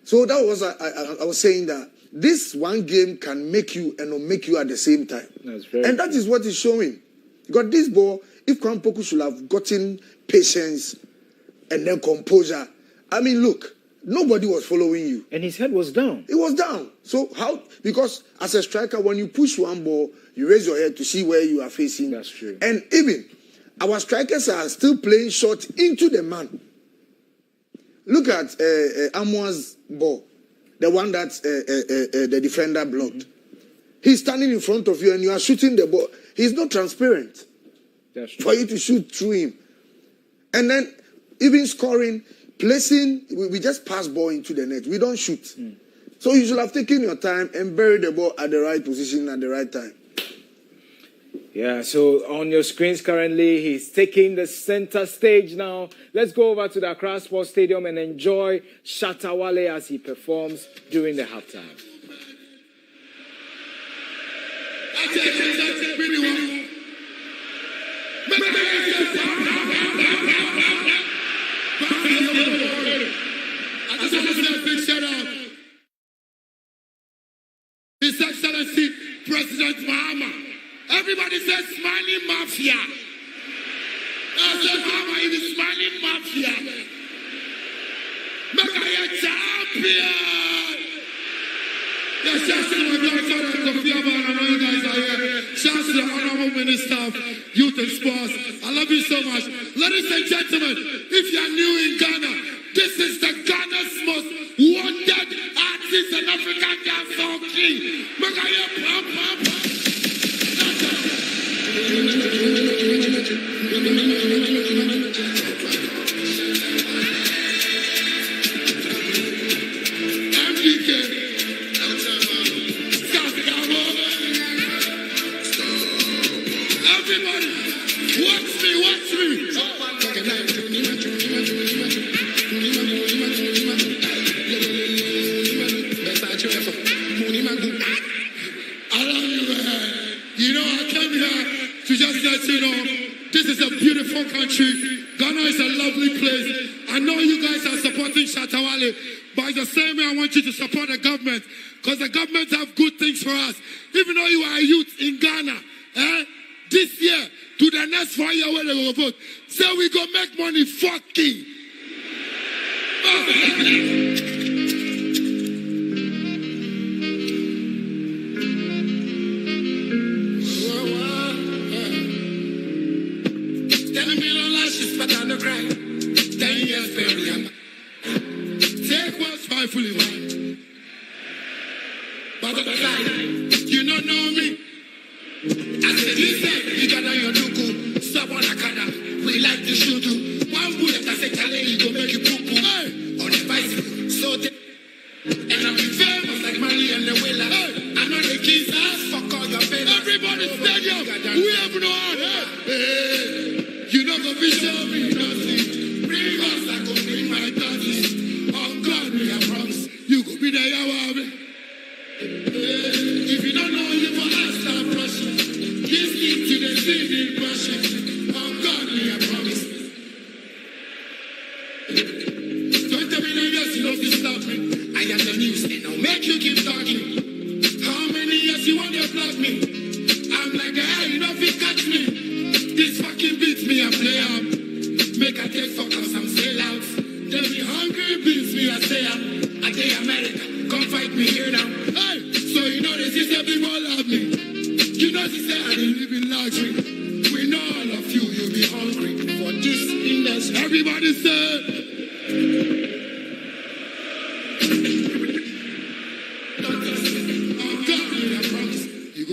So that was, I was saying that this one game can make you and not make you at the same time. And that is what is showing. Because this ball, if Kwame Poku should have gotten patience and then composure, look, nobody was following you. And his head was down. It was down. So how? Because as a striker, when you push one ball, you raise your head to see where you are facing. That's true. And even our strikers are still playing short into the man. Look at Amoa's ball, the one that the defender blocked. He's standing in front of you and you are shooting the ball. He's not transparent. That's true. For you to shoot through him. And then even scoring, placing, we just pass ball into the net. We don't shoot. So you should have taken your time and buried the ball at the right position at the right time. Yeah, so on your screens currently, he's taking the center stage now. Let's go over to the Accra Sports Stadium and enjoy Shatawale as he performs during the halftime. I just want to say a big shout out. His Excellency President Mahama. Everybody says Smiling Mafia. I said Mahama is the Smiling Mafia. Make a champion. Yes, shouts to my grandfather Kofi Abba. I know you guys are here. Shouts to the Honorable Minister of Youth and Sports. I love you so much. Ladies and gentlemen, if you are new in Ghana, this is the Ghana's most wanted artist and African dancehall king. Everybody, watch me. I love you, man. You know, I came here to just let you know, this is a beautiful country. Ghana is a lovely place. I know you guys are supporting Shatawale, but the same way I want you to support the government, because the government have good things for us. Even though you are a youth in Ghana, this year, to the next 4 years when they will vote, so we go make money fucking. Take what's rightfully mine. But at the time, you don't know me. I said, listen, you gotta you should do. One bullet, I say, Kale, you go make you poo-poo. On the bicycle, so and I'm famous like Mali and the Willa. I know the kids ass, fuck all your pain. Everybody stadium, we have no order. You know the vision, me nothing. Bring us, I go bring my thoughts. On God, me I promise. You go be there, you if you don't know, you for ask that brushing. This thing to the city brushing. On God, me I promise. Don't tell me that yes, you know if you stop me. I am the news, and I'll make you keep talking. How many years you want to block me? I'm like the hell, you know if you catch me. This fucking beats me, I play up. Make a take for cause I'm still out. They be hungry, beats me, I stay up. I day America, come fight me here now. Hey, so you know this is the people love me. You know this say I didn't live in luxury. We know all of you, you'll be hungry for this industry. Everybody say.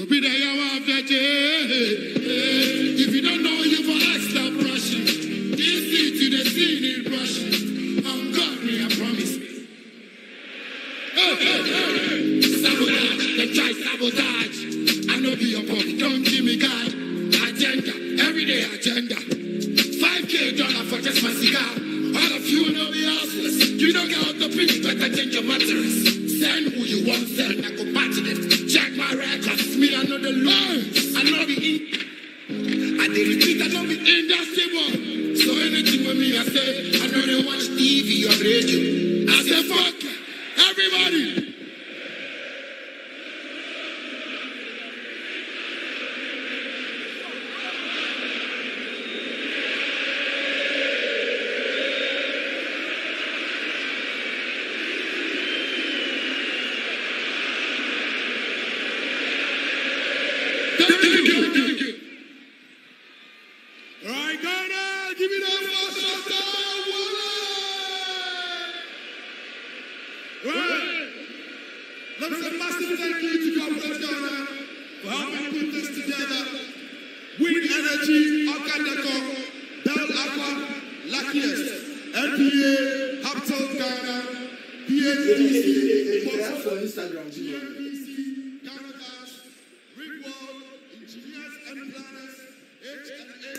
Be there, you have that. If you don't know, you for ask that brushing. This is to the scene in brushing. On God, me, I promise. Sabotage, they try sabotage. I know be your body, don't give me God. Agenda, everyday agenda. $5,000 for just my cigar. All of you know be hustlers. You don't get out the pinch, better change your mattress. Send who you want, send, I go back to them. Check my records, me, I know the lines. I know the I repeat, I know the industry one. So anything with me, I say, I know they watch TV or radio. I say, fuck everybody.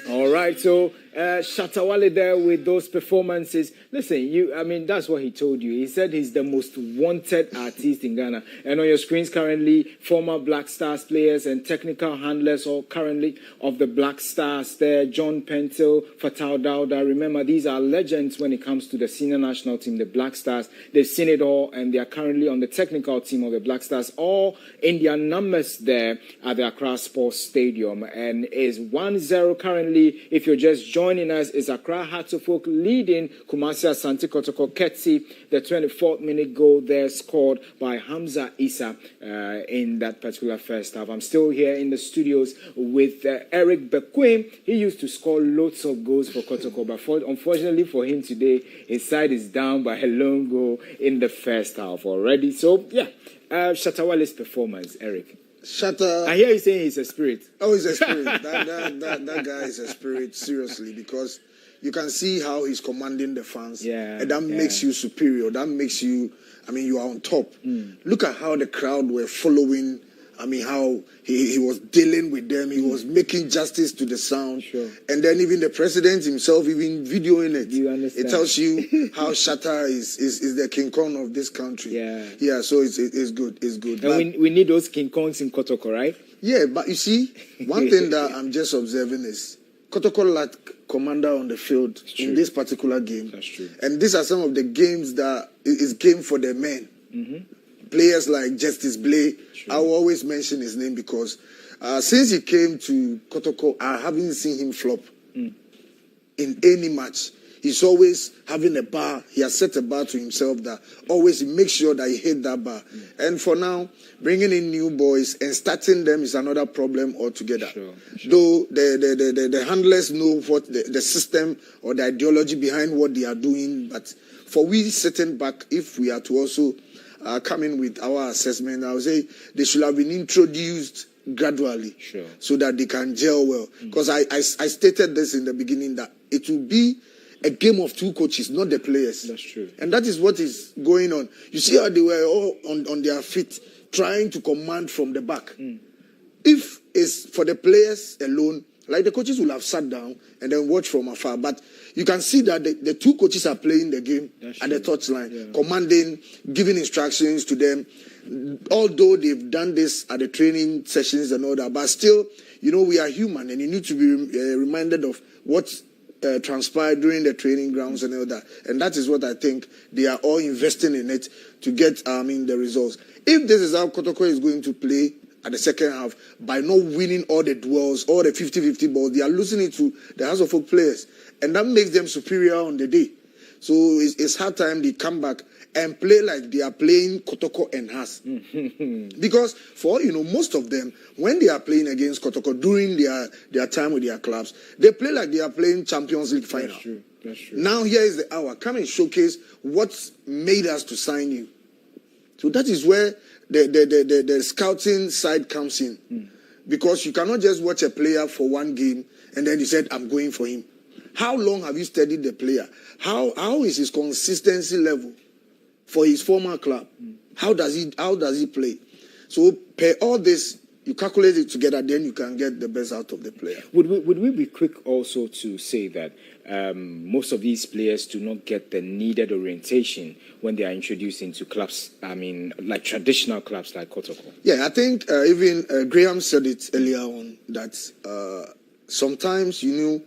All right, so Shatawale there with those performances. Listen, that's what he told you. He said he's the most wanted artist in Ghana. And on your screens currently, former Black Stars players and technical handlers all currently of the Black Stars there. John Pentil, Fatal Dauda. Remember, these are legends when it comes to the senior national team, the Black Stars. They've seen it all, and they are currently on the technical team of the Black Stars, all in their numbers there at the Accra Sports Stadium. And is 1-0 currently. If you're just joining us, is Accra Hearts of Oak leading Kumasi Asante Kotoko Ketsi. The 24th minute goal there scored by Hamza Issa in that particular first half. I'm still here in the studios with Eric Bequim. He used to score loads of goals for Kotoko, but unfortunately for him today, his side is down by a lone goal in the first half already. So, Shatawale's performance, Eric. Shatta. I hear you saying he's a spirit. Oh, he's a spirit. that guy is a spirit, seriously, because you can see how he's commanding the fans. Yeah. And that makes you superior. That makes you, you are on top. Look at how the crowd were following. How he was dealing with them. He was making justice to the sound. Sure. And then even the president himself, even videoing it. You understand? It tells you how Shatta is the King Kong of this country. Yeah. Yeah, so it's good. It's good. And we need those King Kongs in Kotoko, right? Yeah, but you see, one thing that I'm just observing is Kotoko lacked commander on the field in this particular game. That's true. And these are some of the games that is game for the men. Players like Justice Blay, I will always mention his name because since he came to Kotoko, I haven't seen him flop in any match. He's always having a bar. He has set a bar to himself that always he makes sure that he hit that bar. And for now, bringing in new boys and starting them is another problem altogether. Sure. Though the handlers know what the system or the ideology behind what they are doing, but for we sitting back, if we are to also come in with our assessment, I would say they should have been introduced gradually, Sure. so that they can gel well. Because I stated this in the beginning that it will be a game of two coaches, not the players. That's true. And that is what is going on. You see how they were all on their feet, trying to command from the back. If it's for the players alone, like the coaches will have sat down and then watched from afar. But you can see that the two coaches are playing the game at the touchline, commanding, giving instructions to them. Although they've done this at the training sessions and all that, but still, you know, we are human and you need to be reminded of what transpired during the training grounds and all that. And that is what I think they are all investing in it to get the results. If this is how Kotoko is going to play at the second half, by not winning all the duels, all the 50-50 balls, they are losing it to the House of Folk players. And that makes them superior on the day. So it's hard time they come back and play like they are playing Kotoko and Has. Because for, most of them, when they are playing against Kotoko during their time with their clubs, they play like they are playing Champions League final. That's true. That's true. Now here is the hour. Come and showcase what made us to sign you. So that is where the scouting side comes in. Because you cannot just watch a player for one game and then you said, I'm going for him. How long have you studied the player? How is his consistency level for his former club? How does he play? So per all this, you calculate it together, then you can get the best out of the player. Would we be quick also to say that most of these players do not get the needed orientation when they are introduced into clubs, like traditional clubs like Kotoko? Yeah, I think even Graham said it earlier on that sometimes, we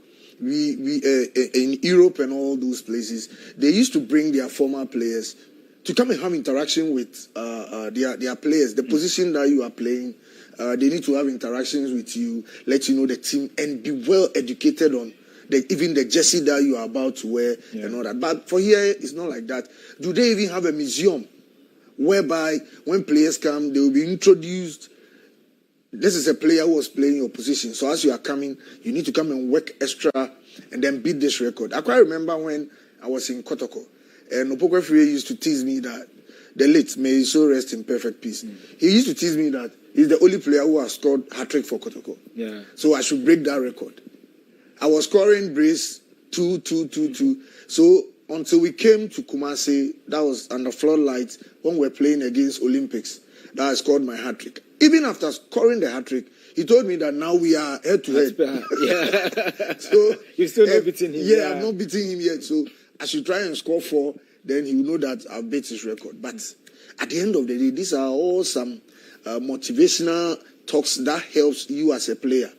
in Europe and all those places, they used to bring their former players to come and have interaction with their players, the position that you are playing. They need to have interactions with you, let you know the team, and be well educated on even the jersey that you are about to wear and all that. But for here, it's not like that. Do they even have a museum whereby when players come, they will be introduced? This is a player who was playing your position. So as you are coming, you need to come and work extra and then beat this record. I quite remember when I was in Kotoko, and Opokwe Free used to tease me that, the late, may he so rest in perfect peace. He used to tease me that he's the only player who has scored hat-trick for Kotoko. Yeah. So I should break that record. I was scoring brace 2-2-2-2. So until we came to Kumasi, that was under floodlights when we were playing against Olympics, that I scored my hat-trick. Even after scoring the hat-trick, he told me that now we are head-to-head. Yeah. So you're still not beating him. Yeah, I'm not beating him yet. So I should try and score 4. Then he will know that I've beat his record. But at the end of the day, these are all some motivational talks that helps you as a player.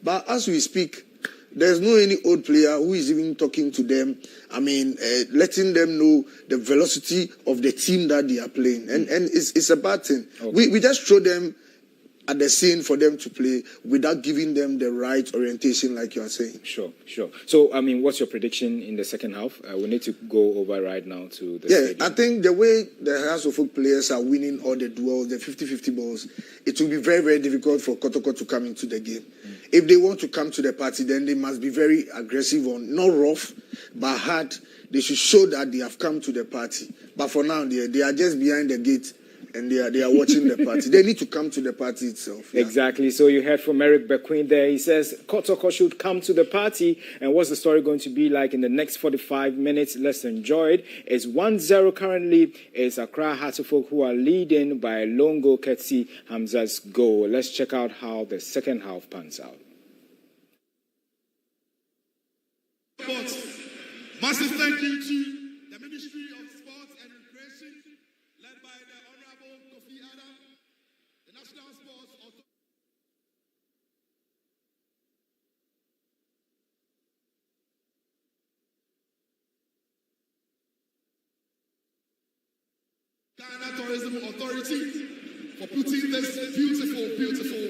But as we speak, there's no any old player who is even talking to them. Letting them know the velocity of the team that they are playing. And it's a bad thing. Okay. We just show them at the scene for them to play without giving them the right orientation, like you are saying. Sure. So, what's your prediction in the second half? We need to go over right now to the stadium. I think the way the House of Folk players are winning all the duels, the 50-50 balls, it will be very, very difficult for Kotoko to come into the game. If they want to come to the party, then they must be very aggressive, not rough, but hard. They should show that they have come to the party. But for now, they are just behind the gate. And they are watching the party. They need to come to the party itself. Yeah. Exactly. So you heard from Eric Bequin there. He says Kotoko should come to the party. And what's the story going to be like in the next 45 minutes? Let's enjoy it. It's 1-0 currently. It's Accra Hearts of Oak who are leading by a lone goal, Ketsi Hamza's goal. Let's check out how the second half pans out. Massive thank you to the Ministry of Sports and Recreation, led by the Honorable Kofi Adam, the National Sports Authority. Ghana Tourism Authority for putting this beautiful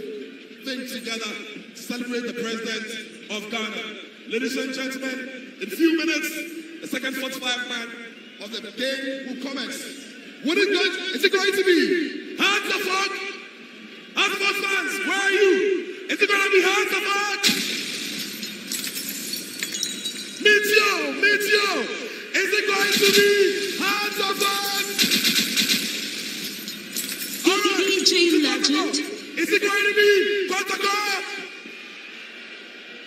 thing together to celebrate the President of Ghana. Ladies and gentlemen, in a few minutes, the second 45-man of the game will commence. Is it going to be Hearts of Oak? Hearts of Oak fans, where are you? Is it going to be Hearts of Oak? Meteor! Is it going to be Hearts of Oak? DJ Legend. Is it going to be Kotoko?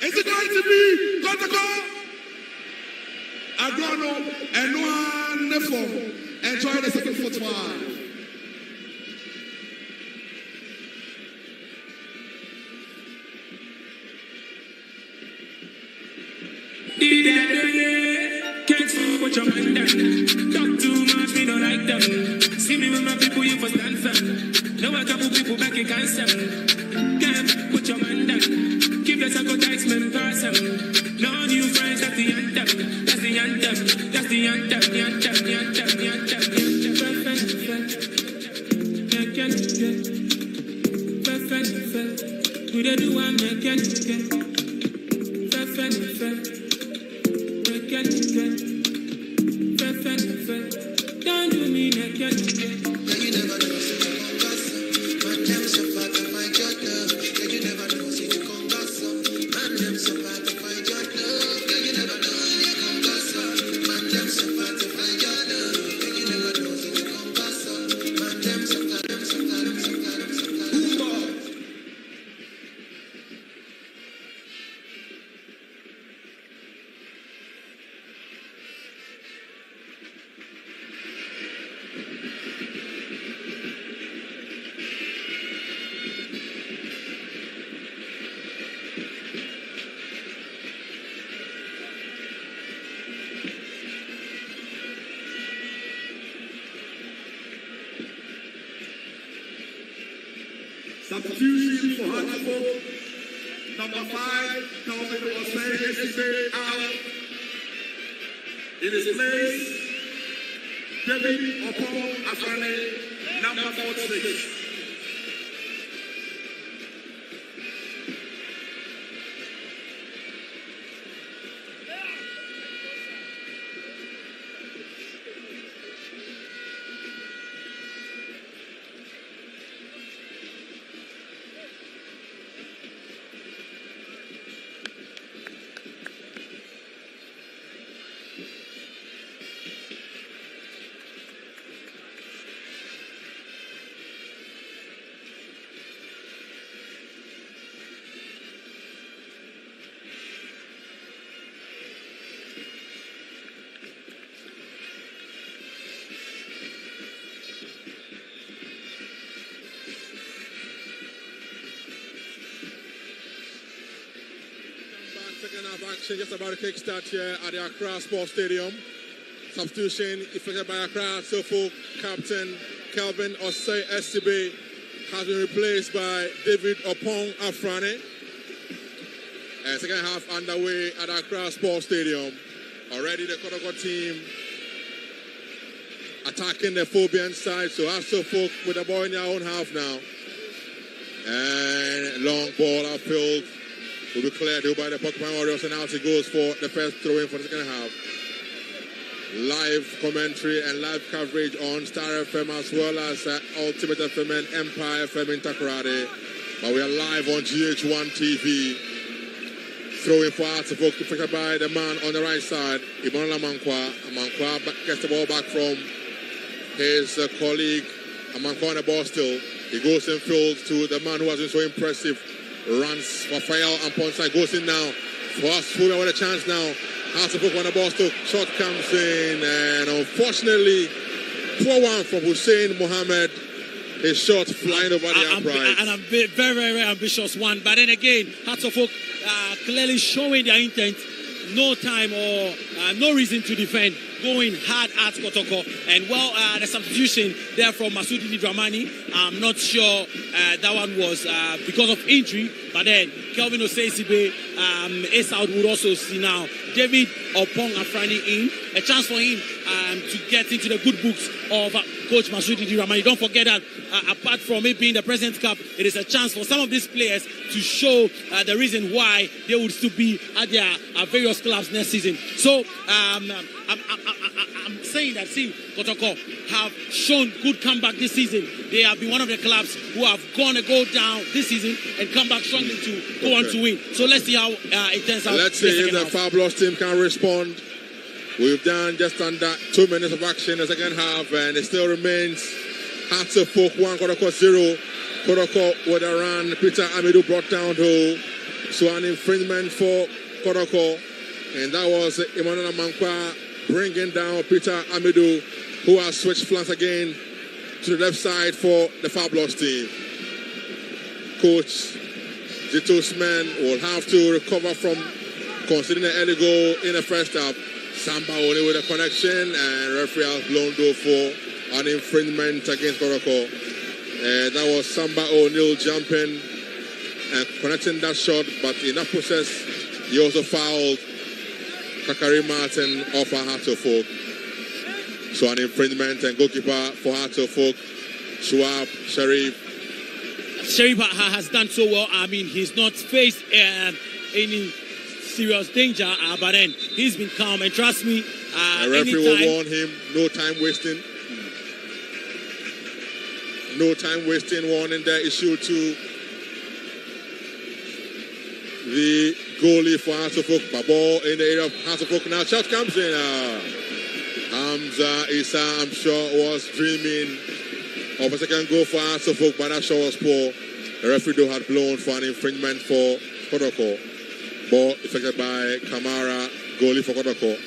Is it going to be Kotoko? Agrono and one Nefo. Enjoy the second football. Can't see what your mind done. Talk too much, we don't like them. See me with my people, you for stand firm. Know a couple people back in cancer. Can't put your mind down. Keep the circle tight, man, pass them. No new friends, that's the anthem. That's the anthem. That's the anthem. The anthem, the anthem, the anthem, the anthem. We don't do one mechanical. Don't do me naked. You never know, see the compass. Man, them so far to find your love. You never know, see the compass. Man, them so far to find your love. You never know, see the compass. Man, them so far to find your love. You never know, see the compass. Man, them so far, them so far, them so far, them so far. Substitution for Hanako. Number 5, Calvin Osei out. In his place, David Opon Afrane, number 46. Second half action just about to kickstart here at the Accra Sports Stadium. Substitution effected by Accra Suffolk captain Calvin Osei SCB has been replaced by David Opon Afrane. Second half underway at Accra Sports Stadium. Already the Kotoko team attacking the Phobian side. So Suffolk with the ball in their own half now. And long ball upfield. Will be cleared by the Pokemon Warriors, and now it goes for the first throw-in for the second half. Live commentary and live coverage on Star FM as well as Ultimate FM and Empire FM in Takoradi. But we are live on GH1 TV. Throwing for Artifact, picked by the man on the right side, Ibon Amankwa. Amankwa gets the ball back from his colleague. Amankwa on the ball still. He goes in field to the man who has been so impressive. Runs for Fael and Ponsai goes in now. For us, Fulham with a chance now. Artifact on the ball still. Shot comes in, and unfortunately, poor one from Hussein Mohammed. His shot flying over the upright. And a very, very ambitious one. But then again, Artifact clearly showing their intent. No time or no reason to defend. Going hard at Kotoko. And the substitution there from Masudi Dramani, I'm not sure that one was because of injury. But then Kelvin Osei Ace out would also see now David Opon Afrani in. A chance for him to get into the good books of Coach Masudi Dramani. Don't forget that apart from it being the President's Cup, it is a chance for some of these players to show the reason why they would still be at their various clubs next season. So I'm saying that, Kotoko have shown good comeback this season. They have been one of the clubs who have gone to go down this season and come back strongly to go on to win. So let's see how it turns out. Let's see if the Fabulous team can respond. We've done just under 2 minutes of action in the second half, and it still remains Hearts of Folk 1, Kotoko 0. Kotoko with a run. Peter Amidou brought down to. So an infringement for Kotoko. And that was Emmanuel Amankwa bringing down Peter Amidou, who has switched flanks again to the left side for the Fabulous team. Coach Zito's men will have to recover from conceding an early goal in the first half. Samba only with a connection, and referee has blown though for an infringement against Kotoko. That was Samba O'Neill jumping and connecting that shot, but in that process, he also fouled Kakari Martin off Hearts of Folk. So an infringement, and goalkeeper for Hearts of Folk, Shuab Sharif. Sharif has done so well. I mean, he's not faced any serious danger, but then he's been calm, and trust me, the referee will warn him, no time wasting. No time wasting warning there issued to the goalie for Hasselhoek. Ball in the area of Hasselhoek. Now shot comes in. Hamza Issa, I'm sure, was dreaming of a second goal for Hasselhoek, but that shot was poor. The referee though had blown for an infringement for Kotoko. Ball affected by Kamara, goalie for Kotoko.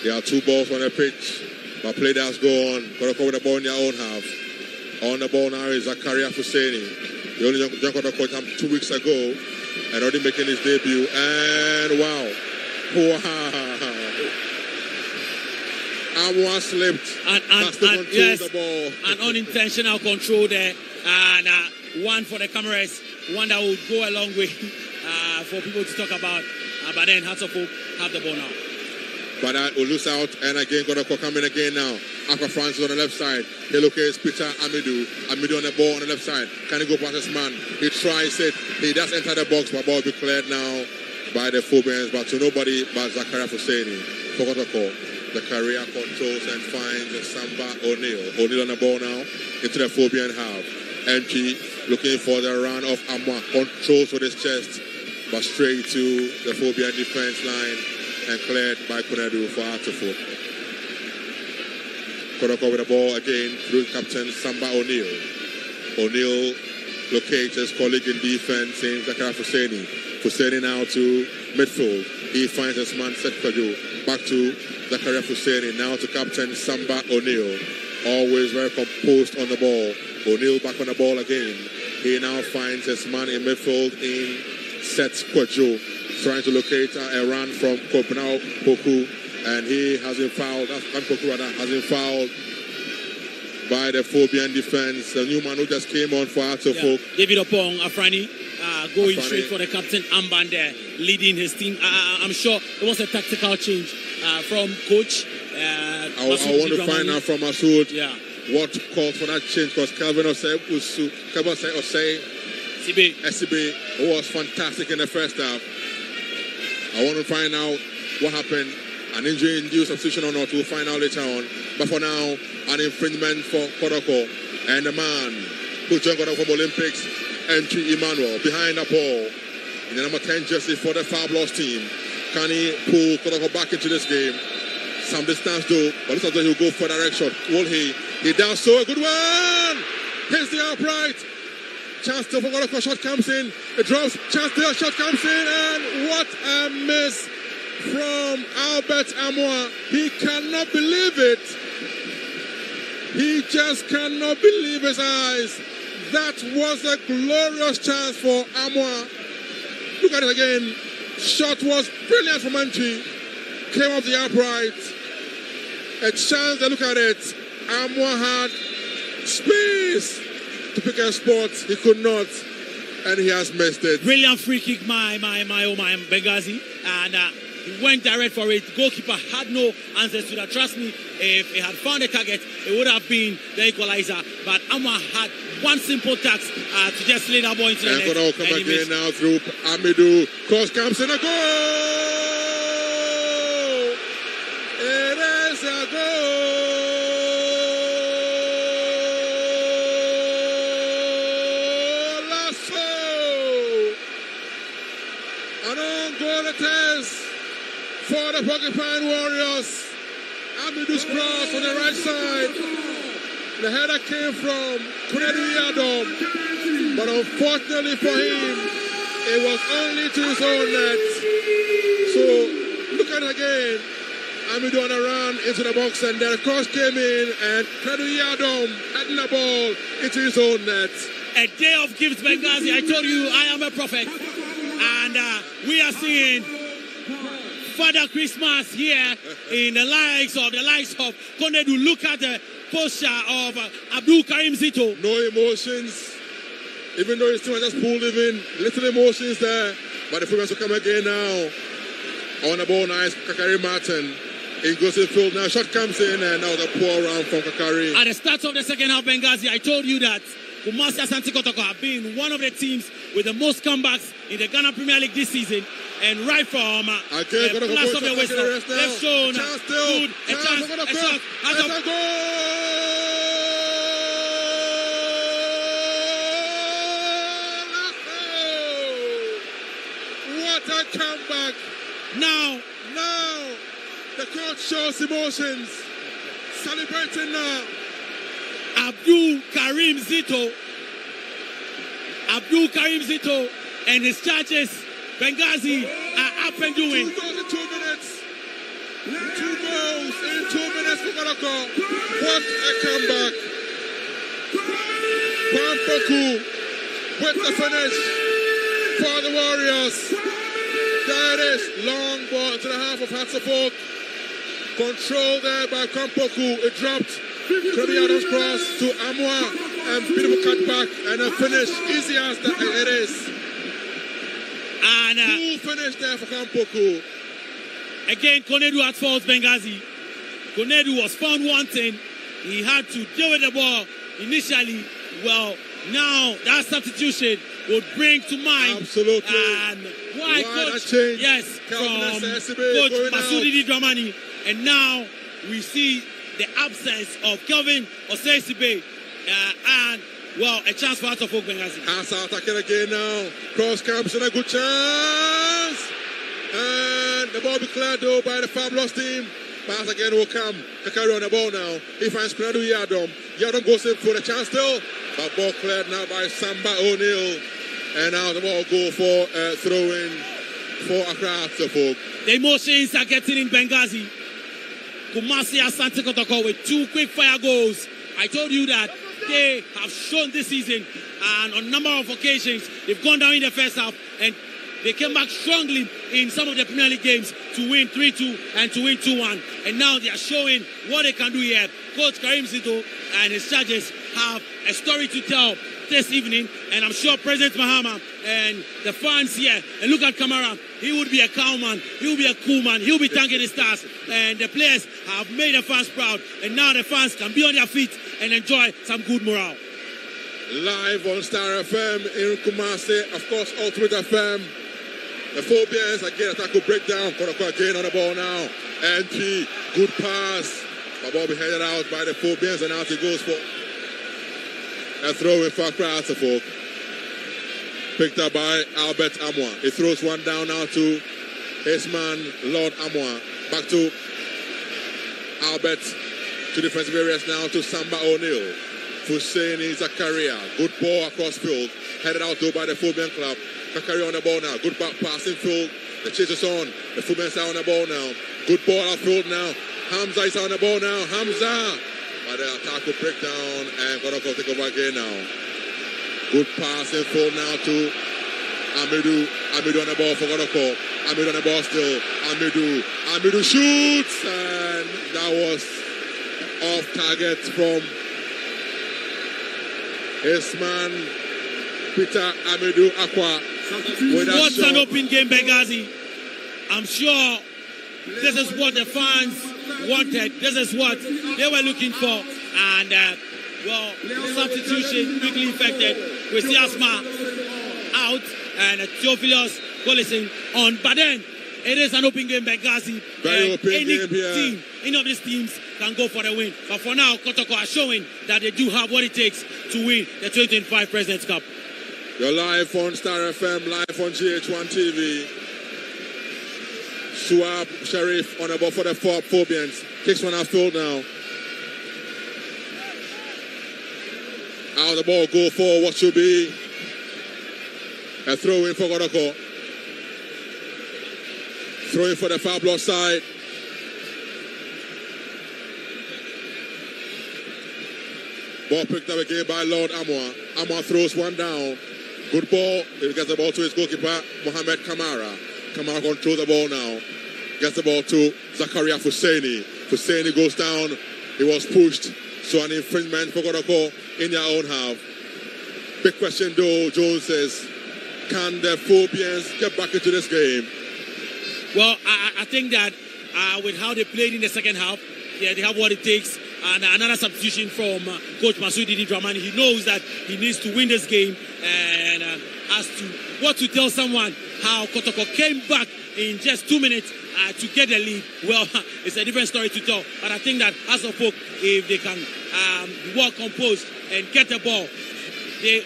There are 2 balls on the pitch, but play does go on. Kotoko with the ball in their own half. On the ball now is Zakaria Husseini. The only young Kotoko 2 weeks ago, and already making his debut. And wow. Amwa slipped. And yes, the ball. An unintentional control there. And one for the cameras, one that will go a long way for people to talk about. But then Hearts of Folk have the ball now. But that will lose out, and again, Kotoko coming again now. Aqua Francis on the left side. He locates Peter Amidou. Amidou on the ball on the left side. Can he go past his man? He tries it. He does enter the box, but ball will be cleared now by the Phobians, but to nobody but Zakaria Husseini for Kotoko. The career controls and finds Samba O'Neill. O'Neill on the ball now into the Phobian half. MP looking for the run of Amwa. Controls with his chest, but straight to the Phobian defense line and cleared by Kunedu for Artefuk. Kotoko with the ball again through captain Samba O'Neill. O'Neill locates his colleague in defense, saying Zakaria Husseini. Husseini now to midfield. He finds his man Seth Kaju. Back to Zakaria Husseini. Now to captain Samba O'Neill. Always very composed on the ball. O'Neill back on the ball again. He now finds his man in midfield in Seth Kaju. Trying to locate a run from Kopnao Poku. And he has been fouled. Poku rather has been fouled by the Phobian defense. The new man who just came on for Artefuk. David Opong Afrani going straight for the captain Amban there, leading his team. I'm sure it was a tactical change from coach. I want to find out from Masoud what called for that change, because Calvin Osei SCB, who was fantastic in the first half. I want to find out what happened. An injury-induced substitution or not, we'll find out later on. But for now, an infringement for Kotoko. And the man who joined Kotoko from Olympics, MP Emmanuel, behind the ball. In the number 10 jersey for the Fabulous team. Can he pull Kotoko back into this game? Some distance though, but looks as though he'll go for a direct shot. Will he? He does so. A good one! Hits the upright. Chance to for Kotoko. Shot comes in. It drops. Chance to shot comes in. And what a miss from Albert Amwa. He cannot believe it. He just cannot believe his eyes. That was a glorious chance for Amwa. Look at it again. Shot was brilliant from entry. Came off the upright. A chance to look at it. Amwa had space to pick a spot. He could not. And he has missed it. Brilliant free kick, my Benghazi. And he went direct for it. Goalkeeper had no answers to that. Trust me, if he had found a target, it would have been the equalizer. But Amwa had one simple task to just lay that ball into the net. And come again now through Amidou. Cross comes in a goal! It is a goal! Lasso! An own goal it is for the Porcupine Warriors. Amidou's cross on the right side. The header came from Kunadu, but unfortunately for him, it was only to his own net. So look at it again. Amidu on a run into the box, and the cross came in, and Kunadu heading the ball into his own net. A day of gifts, Benghazi. I told you I am a prophet. And we are seeing Father Christmas here in the likes of Konedu. Look at the posture of Abdul Karim Zito. No emotions. Even though his team just pulled him in. Little emotions there. But the Fulham will come again now. On the ball, nice. Kakari Martin. He goes in field now. Shot comes in, and now the poor round from Kakari. At the start of the second half, Benghazi, I told you that Kumasi Asante Kotoko have been one of the teams with the most comebacks in the Ghana Premier League this season. And right from the plus of the whistle, they've shown good, a chance, a shot, has a What a comeback! Now, the coach shows emotions. Celebrating now. Abdul Karim Zito and his charges, Benghazi, are up and doing. 2 goals in 2 minutes. 2 goals in 2 minutes for Morocco. What a comeback. Pampoku with the finish for the Warriors. There it is. Long ball into the half of Hatsapok. Controlled there by Pampoku. It dropped. Cody Adams cross to Amwa, and beautiful cut back, and a finish easy as that it is. And Who finished there for Kampoku? Again, Konedu at fault, Benghazi. Konedu was found wanting. He had to deal with the ball initially. Well, now that substitution would bring to mind. Absolutely. And why coach? Yes, from Coach Masudi Dramani. And now we see the absence of Kelvin Osesibe and, well, a chance for Hatsapok Benghazi. Asa attacking again now. Cross comes in a good chance. And the ball be cleared though by the fabulous team. Pass again will come. Kakari on the ball now. He finds Kunadu Yadom. Yadom goes in for the chance still. But ball cleared now by Samba O'Neill. And now the ball go for throw-in for Accra Hatsapok. The emotions are getting in Benghazi. Kumasi Asante Kotoko with 2 quick fire goals. I told you that they have shown this season, and on a number of occasions they've gone down in the first half and they came back strongly in some of the Premier League games to win 3-2 and to win 2-1. And now they are showing what they can do here. Coach Karim Zito and his charges have a story to tell this evening, and I'm sure President Mahama and the fans here, and look at Kamara, he would be a calm man, he will be a cool man, he will be thanking the stars, and the players have made the fans proud, and now the fans can be on their feet and enjoy some good morale. Live on Star FM in Kumasi, of course Ultimate FM. The Phobians again attack will break down. Kotoko again on the ball now. NP, good pass. The ball be headed out by the Phobians, and out he goes for a throw in for Accra Hatsapok. Picked up by Albert Amwa. He throws one down now to his man, Lord Amwa. Back to Albert. To defensive areas now to Samba O'Neill. Husseini Zakaria. Good ball across field. Headed out though by the Phobian club. Zakaria on the ball now. Good back passing field. The chase is on. The Phobians are on the ball now. Good ball outfield now. Hamza is on the ball now. Hamza. But the attack will break down and Kotoko take over again now. Good pass in full now to Amidu. Amidu on the ball for Kotoko. Amidu on the ball still. Amidu shoots, and that was off target from his man Peter Amidu Aqua. What's an open game, Benghazi? I'm sure this is what the fans wanted. This is what they were looking for. And, well, substitution quickly affected with Yasma out and Theophilus Collison on. But then, it is an open game, Benghazi. Very open game here. Team, any of these teams can go for the win. But for now, Kotoko are showing that they do have what it takes to win the 2025 President's Cup. You're live on Star FM, live on GH1 TV. Suab Sharif on the ball for the Phobians. Kicks one outfield now. Out the ball go for what should be a throw in for Kotoko. Throw in for the far block side. Ball picked up again by Lord Amwa. Amwa throws one down. Good ball. He gets the ball to his goalkeeper, Mohamed Kamara. Kamara controls the ball now. Gets the ball to Zakaria Husseini. Husseini goes down. He was pushed. So an infringement for Kotoko in their own half. Big question though, Jones says, can the Phobians get back into this game? Well, I think that with how they played in the second half, yeah, they have what it takes. And another substitution from Coach Masudi Dramani. He knows that he needs to win this game. And as to what to tell someone, how Kotoko came back in just 2 minutes to get the lead, well, it's a different story to tell. But I think that as a folk, if they can be well composed and get the ball, they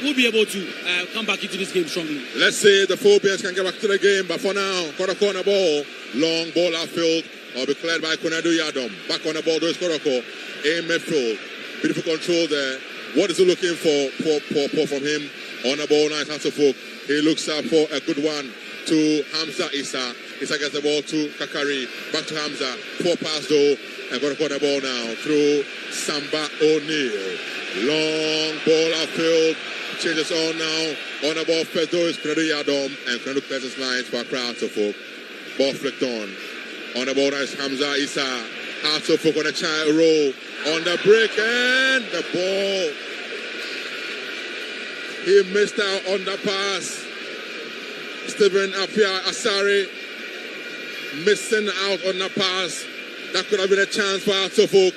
will be able to come back into this game strongly. Let's say the Phobians can get back to the game, but for now, Kotoko on the ball. Long ball outfield. Or be cleared by Konadu Yadom. Back on the ball, there's Kotoko in midfield. Beautiful control there. What is he looking for? Poor from him. On the ball, nice hands of folk. He looks up for a good one to Hamza Issa. Issa gets the ball to Kakari. Back to Hamza. Poor pass though. And Kotoko on the ball now through Samba O'Neal. Long ball outfield. Changes on now. On the ball, first though is Konadu Yadom. And Konadu clears his lines for Accra to folk. Ball flicked on. On the ball, that's Hamza Issa. Hearts of folk on a child roll. On the break and the ball. He missed out on the pass. Stephen Apia Asari missing out on the pass. That could have been a chance for Hearts of folk.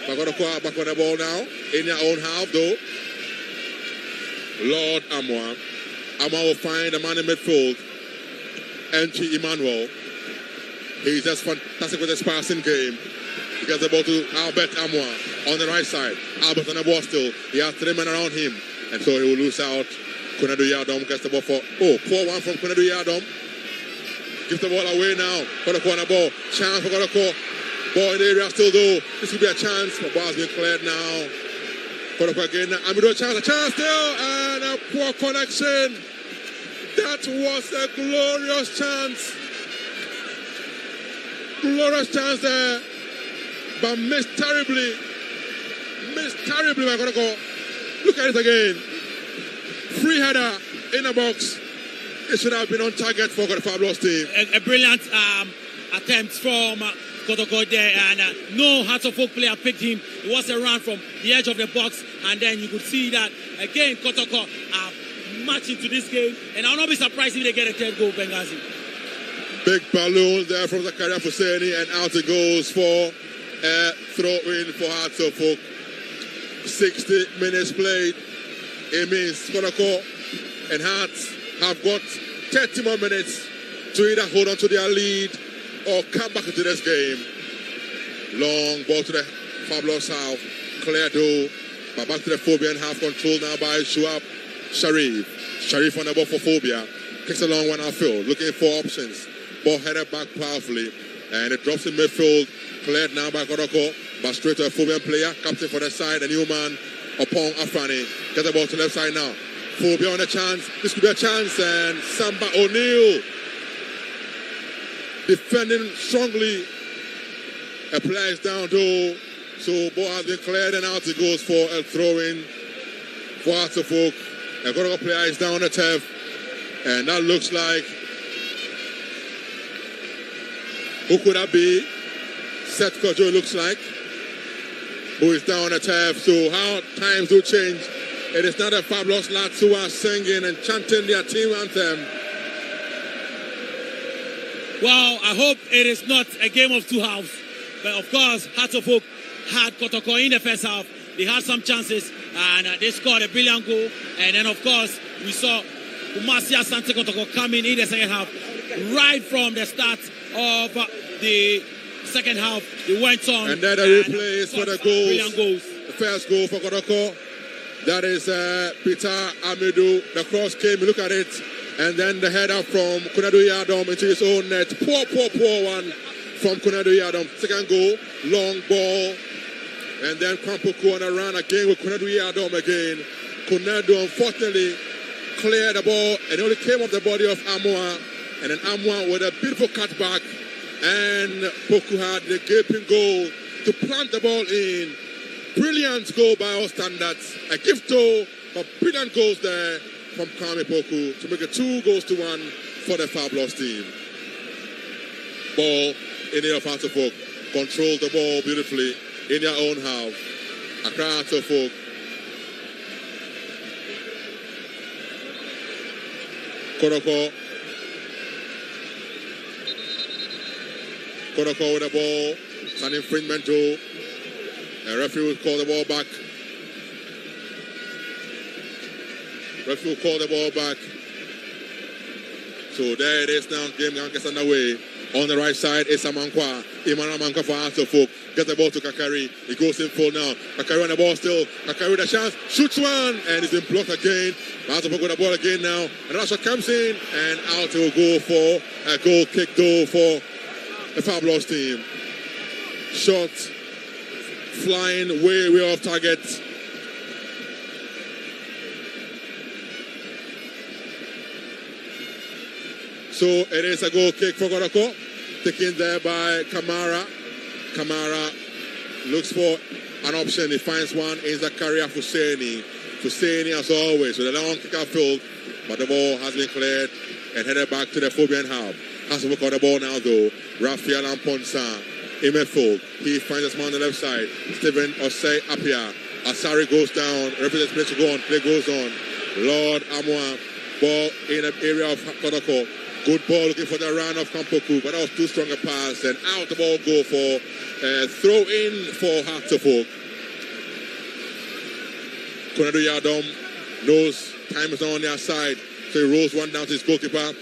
Back on the ball now. In their own half though. Lord Amwa. Amwa will find the man in midfield. Entry Emmanuel. He's just fantastic with his passing game. He gets the ball to Albert Amwa on the right side. Albert on the ball still. He has 3 men around him. And so he will lose out. Konadu Yadom gets the ball for... Oh, poor one from Konadu Yadom. Gives the ball away now. Kotoko on the ball. Chance for Kotoko. Ball in the area still though. This could be a chance. The ball's been cleared now. Kotoko again. Amido a chance still. And a poor connection. That was a glorious chance. Glorious chance there. But missed terribly. Missed terribly by Kotoko. Look at it again. Free header in the box. It should have been on target for the Fabulous team. A brilliant attempt from Kotoko there. And no Hearts of Folk player picked him. It was a run from the edge of the box. And then you could see that again Kotoko match into this game, and I'll not be surprised if they get a third goal, Benghazi. Big balloon there from Zakaria Husseini, and out it goes for a throw-in for Hearts of Folk. 60 minutes played. It means Kotoko and Hearts have got 30 more minutes to either hold on to their lead or come back into this game. Long ball to the Fabulous half. Clear though, but back to the Phobian half, control now by Shuab Sharif. Sharif on the ball for Phobia. Kicks a long one outfield. Looking for options. Ball headed back powerfully. And it drops in midfield. Cleared now by Kotoko. But straight to a Phobian player. Captain for the side. A new man. Upon Afrani. Gets the ball to the left side now. Phobia on a chance. This could be a chance. And Samba O'Neal. Defending strongly. A player is down though. So ball has been cleared and out it goes for a throw-in for Hearts of Folk. A Kotoko player is down on the turf. And that looks like... Who could that be? Seth Kojo looks like. Who is down on the turf. So how times do change. It is not the Fabulous lads who are singing and chanting their team anthem. Well, I hope it is not a game of two halves. But of course, Hearts of Folk had Kotoko in the first half. They had some chances and they scored a brilliant goal. And then, of course, we saw Asante Kotoko coming in the second half. Right from the start of the second half, they went on. And then the replay is for the goals. Brilliant goals. The first goal for Kotoko. That is Peter Amidou. The cross came, look at it. And then the header from Konadu Yadom into his own net. Poor one from Konadu Yadom. Second goal, long ball. And then Kampuku on a run again with Kunadu Yadom again. Kunadu unfortunately cleared the ball and only came off the body of Amwa. And then Amwa with a beautiful cutback. And Poku had the gaping goal to plant the ball in. Brilliant goal by all standards. A gift to but brilliant goals there from Kwame Poku to make it 2-1 for the Fabulous team. Ball in the Accra Folk. Control the ball beautifully in their own half. Accra Folk. Kotoko with the ball. It's an infringement too. The referee will call the ball back. Referee will call the ball back. So there it is now. Game gets underway. On the right side is Amankwa. Emmanuel Amankwa for Asante Folk. Get the ball to Kakari. He goes in full now. Kakari on the ball still. Kakari with a chance. Shoots one. And it's been blocked again. Asante Folk with the ball again now. And Rasha comes in. And out will go for a goal kick though for the Fabulous team. Shot flying way off target. So it is a goal kick for Kotoko. Taken there by Kamara. Kamara looks for an option. He finds one in Zakaria Husseini. Husseini as always with a long kick outfield. But the ball has been cleared and headed back to the Phobian half. Has to work on the ball now though. Raphael Amponsa in midfield. He finds his man on the left side. Stephen Osei Apia. Asari goes down. Represents place to go on. Play goes on. Lord Amwa. Ball in the area of Kotoko. Good ball looking for the run of Kampuku, but that was too strong a pass. And out the ball go for throw in for Hartlepool. Kunadu Yadom knows time is not on their side, so he rolls one down to his goalkeeper,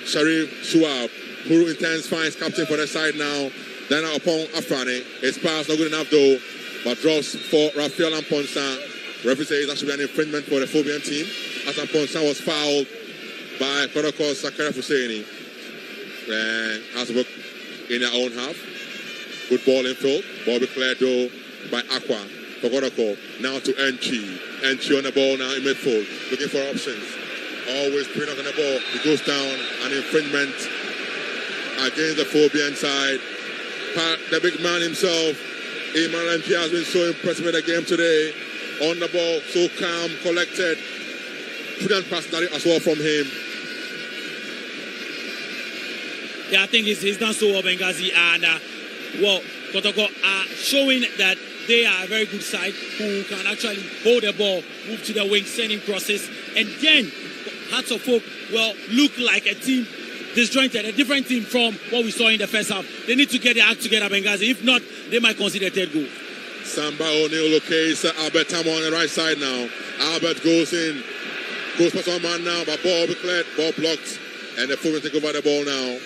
Sharif Shuab, who intends finds captain for the side now. Then upon Afrani, his pass not good enough though, but draws for Raphael Amponsa. Referee says that should be an infringement for the Phobian team, as Amponsa was fouled by Kotoko Zakaria Husseini. And has to work in their own half. Good ball in field. Ball be cleared though by Aqua for Kotoko. Now to Enchi. Enchi on the ball now in midfield. Looking for options. Always brilliant on the ball. He goes down. An infringement against the Phobian side. The big man himself, Emmanuel Enchi, has been so impressive with the game today. On the ball, so calm, collected. Brilliant personality as well from him. Yeah, I think he's done so well, Benghazi, and Kotoko are showing that they are a very good side who can actually hold the ball, move to the wing, sending crosses, and then Hearts of Folk look like a team disjointed, a different team from what we saw in the first half. They need to get their act together, Benghazi. If not, they might consider a third goal. Samba O'Neill locates Albert Tamo on the right side now. Albert goes in, goes past one man now, but ball be cleared, ball blocked, and the Fulham take over the ball now.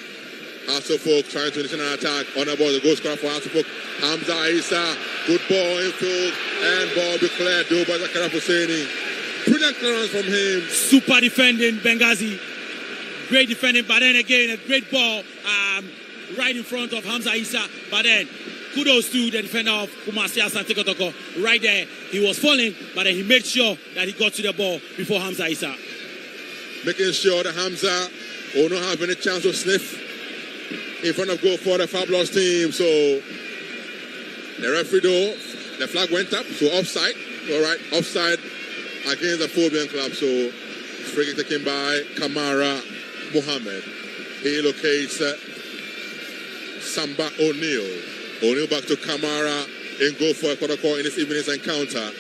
Asante Folk trying to initiate an attack on the ball. The goal scorer for Asante Folk. Hamza Isa, good ball infield, and ball be cleared though by Zakaria Husseini. Brilliant clearance from him. Super defending, Benghazi. Great defending, but then again, a great ball right in front of Hamza Isa. But then, kudos to the defender of Kumasi Asante Kotoko. Right there, he was falling, but then he made sure that he got to the ball before Hamza Isa. Making sure that Hamza will not have any chance to sniff in front of goal for the Fabulous team. So the referee though, the flag went up, so offside. All right, offside against the Phobian club. So free kick taken by Kamara Mohammed. He locates Samba O'Neill. O'Neill back to Kamara in goal for Kotoko in this evening's encounter.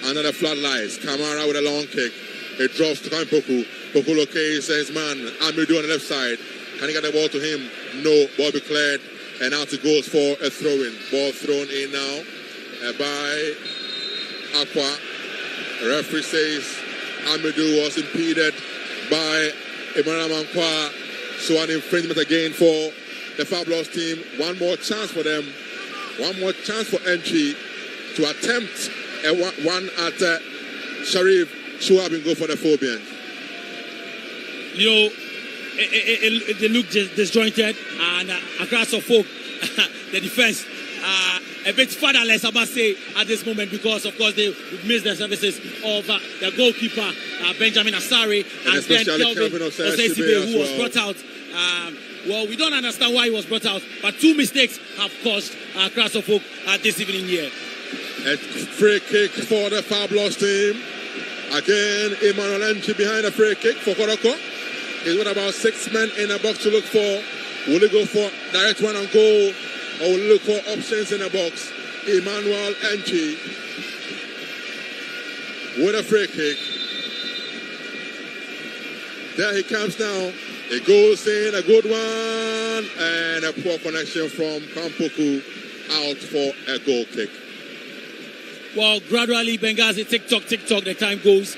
Another floodlights. Kamara with a long kick. It drops to Poku. Poku locates his man Amidu on the left side. Can he get the ball to him? No. Ball be cleared. And out it goes for a throw-in. Ball thrown in now by Aqua. The referee says Amidu was impeded by Emmanuel Mankwa. So an infringement again for the Fabulous team. One more chance for them. One more chance for entry to attempt one at Sharif Shuab and go for the Phobians. You know, they look disjointed, and across the folk, the defense, a bit fatherless, I must say, at this moment, because of course they missed the services of the goalkeeper Benjamin Asare, and then Kelvin Osesibe, who was brought out. Well, we don't understand why he was brought out, but 2 mistakes have caused Accra Suffolk this evening here. A free kick for the Fabulous team. Again, Emmanuel Entry behind the free kick for Kotoko. He's got about 6 men in the box to look for. Will he go for direct one and goal, or will he look for options in the box? Emmanuel Entry with a free kick. There he comes now. He goes in, a good one, and a poor connection from Kampuku, out for a goal kick. Well, gradually, Benghazi, tick-tock, the time goes.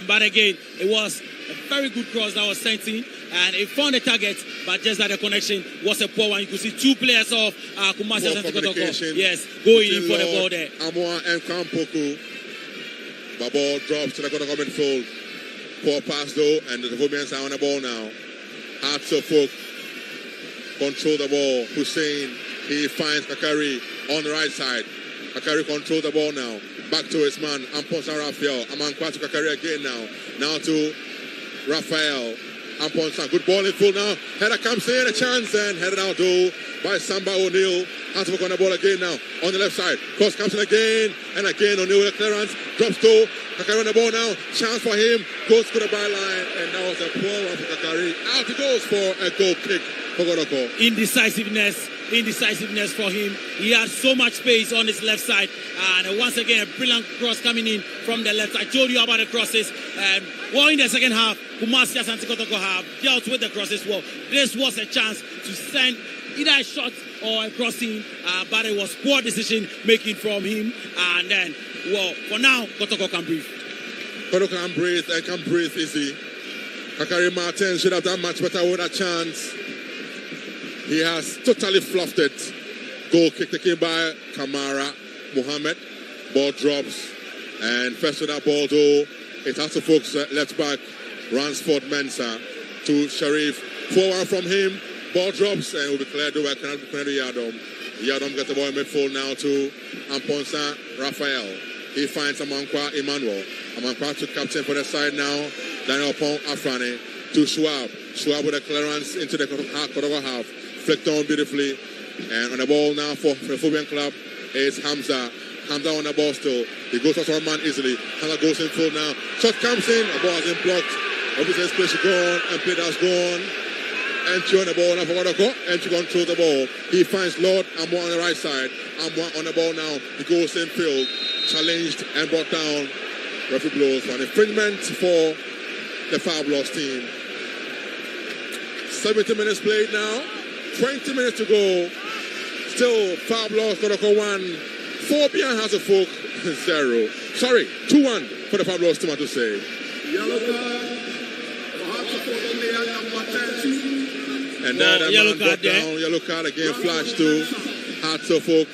But again, it was a very good cross that was sent in, and it found the target, but just that the connection was a poor one. You could see 2 players of Kumasi Asante Kotoko, yes, going in for the ball there. Amoa and Kampuku. The ball drops to the Kotoko midfield. Poor pass though, and the Hobians are on the ball now. Hearts of Folk control the ball. Hussein, he finds Kakari on the right side. Kakari control the ball now. Back to his man, Amponsa Raphael. Amankwa to Kakari again now. Now to Raphael. Amponsa, good ball in full now. Header comes in, a chance, and headed out though by Samba O'Neill. Hearts of Folk on the ball again now. On the left side. Cross comes in again, and again O'Neill with a clearance. Drops to Kakari on the ball now. Chance for him. Goes to the byline, and that was a poor one for Kakari. Out he goes for a goal kick for Kotoko. Indecisiveness for him. He had so much space on his left side, and once again a brilliant cross coming in from the left. I told you about the crosses. Well, in the second half, Kumasi Asante Kotoko have dealt with the crosses well. This was a chance to send either a shot or a crossing, but it was poor decision making from him. And then, well, for now, Kotoko can breathe. Kotoko can breathe and can breathe easy. Kakari Martin should have done much better with a chance. He has totally fluffed it. Goal kick taken by Kamara Mohammed. Ball drops. And first with that ball though, it has to focus left back Ransford Mensah to Sharif. 4-1 from him. Ball drops and will be cleared over Kennedy Yadom. Yadom gets the ball in midfield now to Amponsa Raphael. He finds Amankwa Emmanuel. Amankwa to captain for the side now. Daniel Pong Afrani to Schwab. Schwab with a clearance into the Kotoko half. Flicked on beautifully. And on the ball now for the Phobian club is Hamza. Hamza on the ball still. He goes to one man easily. Hamza goes in full now. Shot comes in. The ball has been blocked. Obviously, space is gone. And play that's gone. Entry on the ball now for Kotoko. Entry controls the ball. He finds Lord Amwa on the right side. Amwa on the ball now. He goes in field. Challenged and brought down. Referee blows for an infringement for the Fabulous team. 70 minutes played now. 20 minutes to go. Still Fabulous Kotoko 1. Phobia has a folk 0. Sorry, 2-1 for the Fabulous team to say. Yellow card. Number 30. And then the man got down. Yellow card again flashed to Hearts of Folk.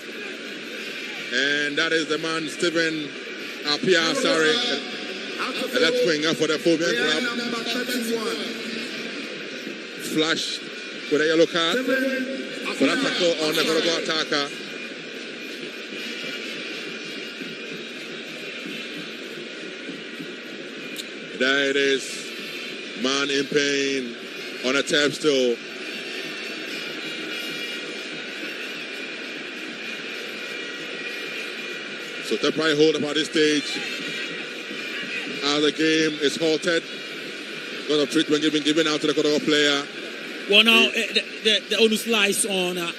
And that is the man Stephen Apia Asare, the left winger for the Phobian club. Flash with a yellow card for that tackle on the Kotoko attacker. There it is. Man in pain on a tap still. So temporary hold up at this stage as the game is halted. Because of treatment given out to the Kotoko player. Well, now the onus lies on our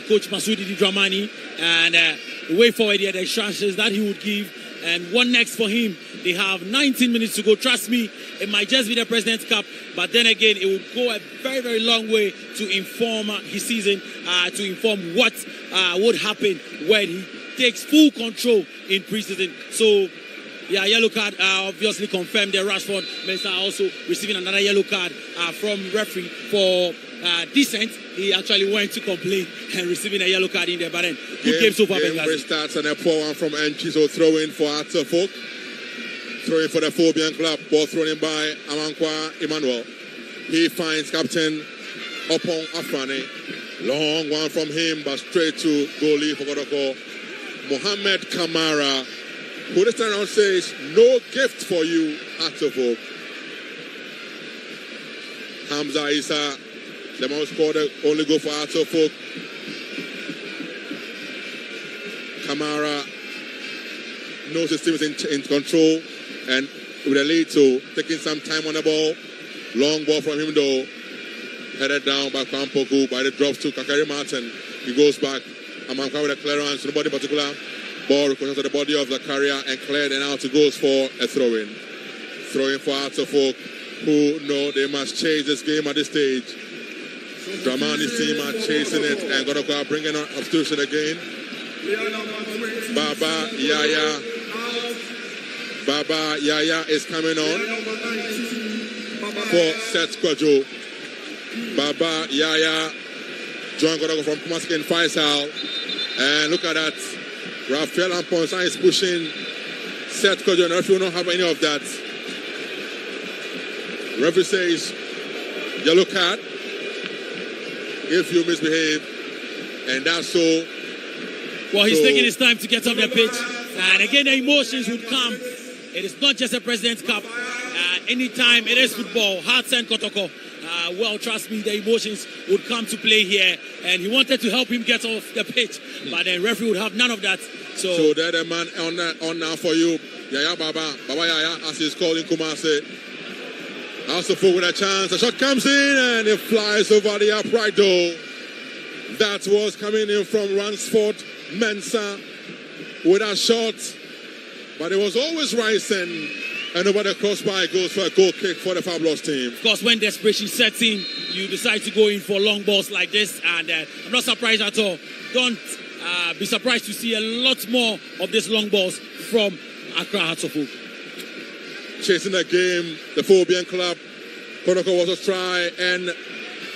coach Masudi Dramani, and the way forward here, the chances that he would give. And one next for him. They have 19 minutes to go. Trust me, it might just be the President's Cup, but then again, it would go a very, very long way to inform his season, to inform what would happen when he takes full control in preseason. So, yeah, yellow card obviously confirmed that Rashford Mensah also receiving another yellow card from referee for dissent. He actually went to complain and receiving a yellow card in there, but then good game so far. Game restarts and a 4-1 from Entry, so throw in for Hearts of Folk. Throw in for the Phobian club. Ball thrown in by Amankwa Emmanuel. He finds captain Opong Afrani. Long one from him, but straight to goalie for Kotoko. Mohammed Kamara, who this time around says, no gift for you, Hearts of Oak. Hamza Issa, the man who scored the only goal for Hearts of Oak. Kamara knows his team is in control and with a lead, so taking some time on the ball. Long ball from him though. Headed down by Kampoku, by the drops to Kakari Martin. He goes back. Amanka with a clearance, nobody particular. Ball requires to the body of the carrier and cleared, and out it goes for a throw-in. Throw-in for Hearts of Oak, who know they must chase this game at this stage. Dramani's team are chasing it and gonna go bringing on substitution again. Baba Yaya is coming on for Seth Kwajo. Baba Yaya, John Kodoko from Kumaskin Faisal. And look at that. Rafael Amponsa is pushing Seth Kwajo, and referee will not have any of that. Referee says, yellow card if you misbehave, and that's so. Well, he's taking his time to get off the pitch. And again, the emotions would come. It is not just a President's Cup. Anytime it is football, Asante Kotoko. Well, trust me, the emotions would come to play here. And he wanted to help him get off the pitch. But the referee would have none of that. So there's a man on now for you. Yaya Baba Yaya, as he's called in Kumasi. Also with a chance. The shot comes in and it flies over the upright door. That was coming in from Ransford Mensah with a shot. But it was always rising. And over the crossbar, it goes for a goal kick for the Fabulous team. Of course, when desperation sets in, you decide to go in for long balls like this. And I'm not surprised at all. Don't be surprised to see a lot more of these long balls from Accra Hearts of Oak. Chasing the game, the Phobian club. Kotoko was to try and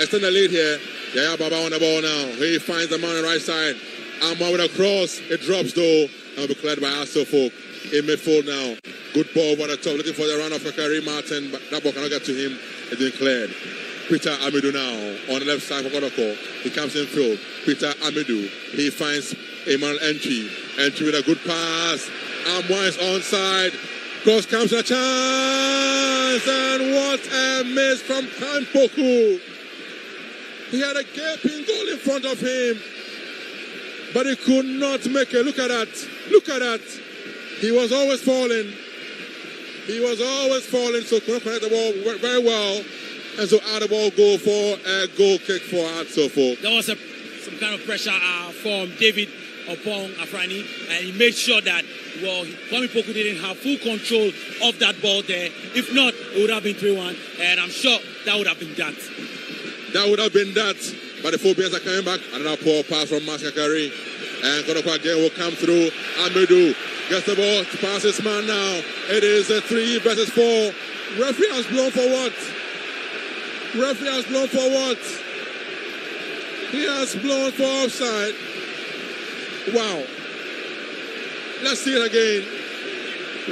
extend the lead here. Yaya Baba on the ball now. He finds the man on the right side. Amma with a cross. It drops though. And will be cleared by Hearts of Oak. In midfield now. Good ball over the top. Looking for the run of Kakari Martin. But that ball cannot get to him. It's been cleared. Peter Amidou now on the left side for Kotoko. He comes in field. Peter Amidou. He finds Emmanuel Entry. Entry with a good pass. Amma is onside. Cross comes a chance. And what a miss from Kampoku. He had a gaping goal in front of him. But he could not make it. Look at that. Look at that. He was always falling. He was always falling. So couldn't connect the ball very well. And so out the ball go for a goal kick for Hearts of Oak. There was some kind of pressure from David upon Afrani. And he made sure that, well, Kwame Poku didn't have full control of that ball there. If not, it would have been 3-1. And I'm sure that would have been that. That would have been that. But the Phobians are coming back. Another poor pass from Maskakari. And Kotoko again will come through. Amidou gets the ball to pass his man now. It is a 3 versus 4. Referee has blown for what? Referee has blown for what? He has blown for offside. Wow. Let's see it again.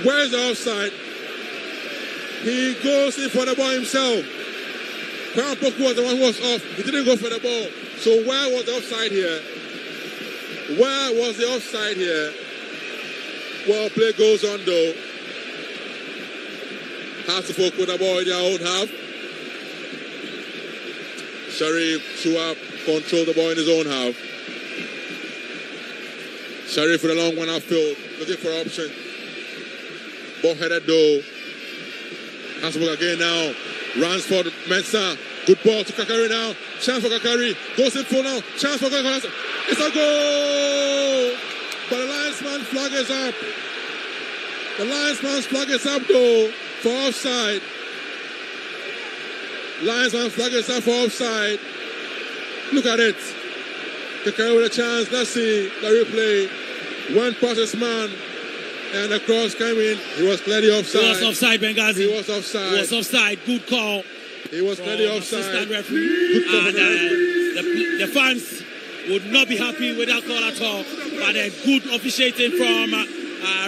Where's the offside? He goes in for the ball himself. Kampoku was the one who was off. He didn't go for the ball. So where was the offside here? Where was the offside here? Well, play goes on though. Hearts of Oak with the ball in their own half. Sharif Chua control the ball in his own half. Sharif with a long one outfield, looking for option. Ball headed though. Hearts of Oak again now. Runs for Mensah. Good ball to Kakari now. Chance for Kakari. Goes in full now. Chance for Kakari. It's a goal! But the linesman flag is up. The linesman's flag is up though for offside. Linesman flag is up for offside. Look at it. Kakari with a chance. Let's see the replay. One past his man. And the cross came in. He was clearly offside. He was offside, Benghazi. He was offside. He was offside. Good call. He was clearly offside. Good call and the fans would not be happy with that call at all. But a good officiating from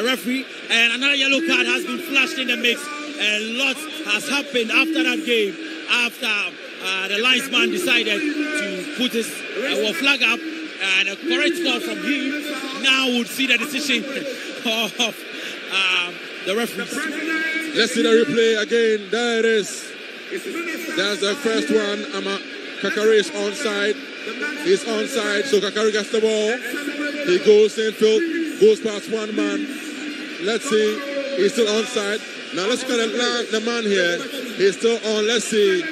referee. And another yellow card has been flashed in the mix. A lot has happened after that game. After the linesman decided to put his flag up. And a correct call from him now we'll see the decision of the referees. Let's see the replay again. There it is. That's the first one. Kakari is onside. He's onside, so Kakari gets the ball. He goes infield, goes past one man. Let's see. He's still onside. Now let's look at the man here. He's still on. Let's see.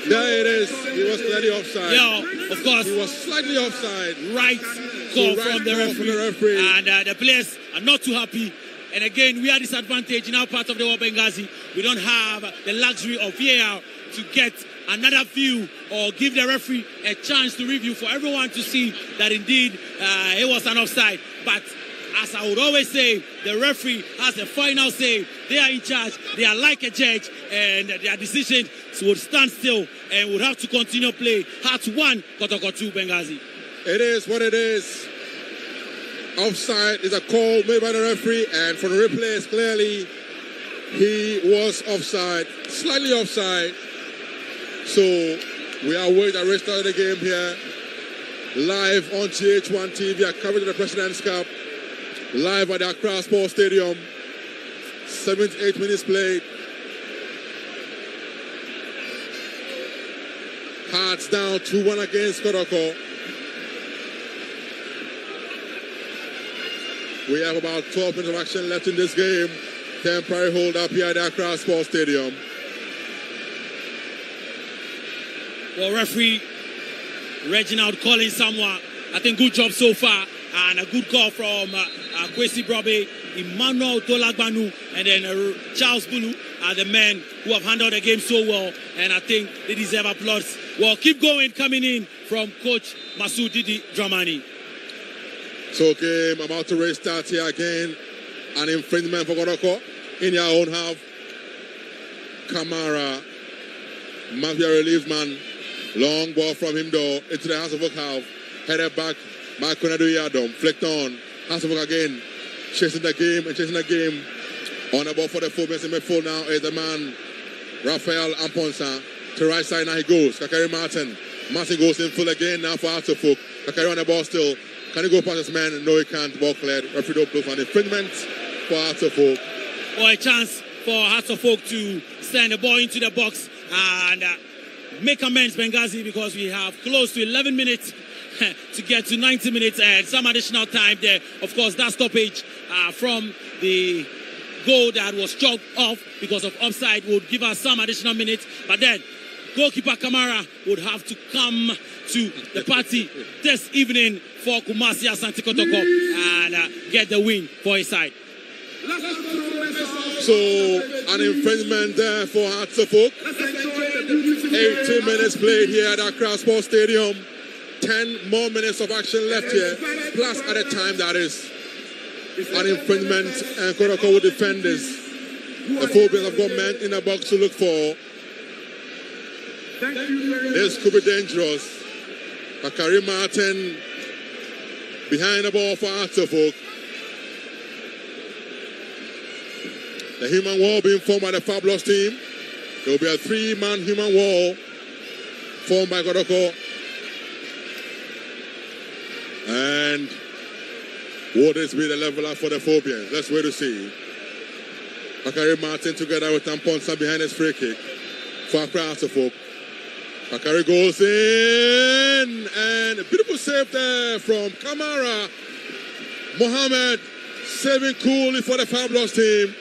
There it is. He was clearly offside. Yeah, of course. He was slightly offside. Right call from the referee. And the players are not too happy. And again, we are disadvantaged in our part of the world, Benghazi. We don't have the luxury of VAR to get another view or give the referee a chance to review for everyone to see that indeed it was an offside. But as I would always say, the referee has the final say. They are in charge. They are like a judge, and their decision would stand still and would have to continue play. Hearts 1, Kotoko 2, Benghazi. It is what it is. Offside is a call made by the referee, and from the replays, clearly he was offside, slightly offside. So we are waiting to restart the game here. Live on GH1 TV, a coverage of the President's Cup. Live at the Accra Sports Stadium. 78 minutes played. Hearts down 2-1 against Kotoko. We have about 12 minutes of action left in this game. Temporary hold up here at the Accra Sports Stadium. Well, referee Reginald calling someone. I think good job so far. And a good call from Kwesi Brobe, Emmanuel Tolagbanu, and then Charles Bulu are the men who have handled the game so well. And I think they deserve applause. Well, keep going, coming in from Coach Masoud Didi Dramani. So game about to restart here again. An infringement for Kotoko in your own half. Kamara, Mafia relief man. Long ball from him though into the House of Oak half. Headed back. Makonadu Yadom. Flicked on. House of Oak again. Chasing the game. On the ball for the fullbacks in midfield now is the man Raphael Amponsa. To right side now he goes. Kakari Martin. Martin goes in full again now for House of Oak. Kakari on the ball still. Can he go past this man? No, he can't. Ball cleared. Referee don't blow for an infringement for Hearts of Oak. Or a chance for Hearts of Oak to send the ball into the box and make amends, Benghazi, because we have close to 11 minutes to get to 90 minutes and some additional time there. Of course, that stoppage from the goal that was chalked off because of offside would give us some additional minutes. But then goalkeeper Kamara would have to come to the party this evening for Kumasi Asante Kotoko and get the win for his side. So, an infringement there for Hearts of Oak. 18 minutes played here at Accra Sports Stadium. 10 more minutes of action left here. Plus, at a time that is an infringement, and Kotoko will defend this. The Phobians have got men in the box to look for. This could be dangerous. Kakari Martin behind the ball for Hearts of Oak. The human wall being formed by the Fabulous team. There will be a 3-man human wall formed by Kotoko. And will this be the leveler for the Phobians? Let's wait to see. Kakari Martin together with Tamponsa behind his free kick for Accra Hearts of Oak. Kakari goes in, and a beautiful save there from Kamara. Mohammed saving coolly for the Fabulous team.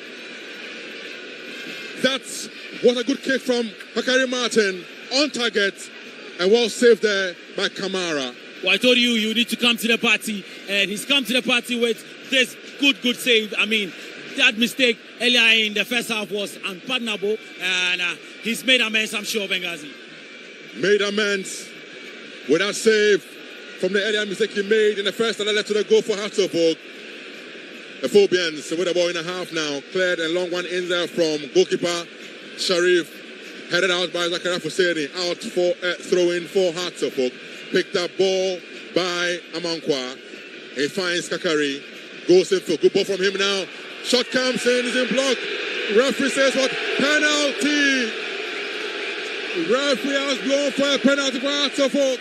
That's what a good kick from Kakari Martin on target and well saved there by Kamara. Well, I told you need to come to the party, and he's come to the party with this good save. I mean, that mistake earlier in the first half was unpardonable, and he's made amends, I'm sure, Benghazi. Made amends with that save from the earlier mistake he made in the first, and that led to the goal for Hearts of Oak. The Phobians with a ball in a half now. Cleared and long one in there from goalkeeper Sharif. Headed out by Zakaria Fuseni. Out for throw-in for Hearts of Oak. Picked up ball by Amankwa. He finds Kakari. Goes in for good ball from him now. Shot comes in, is in block. Referee says what? Penalty! Referee has blown for a penalty for Hearts of Oak.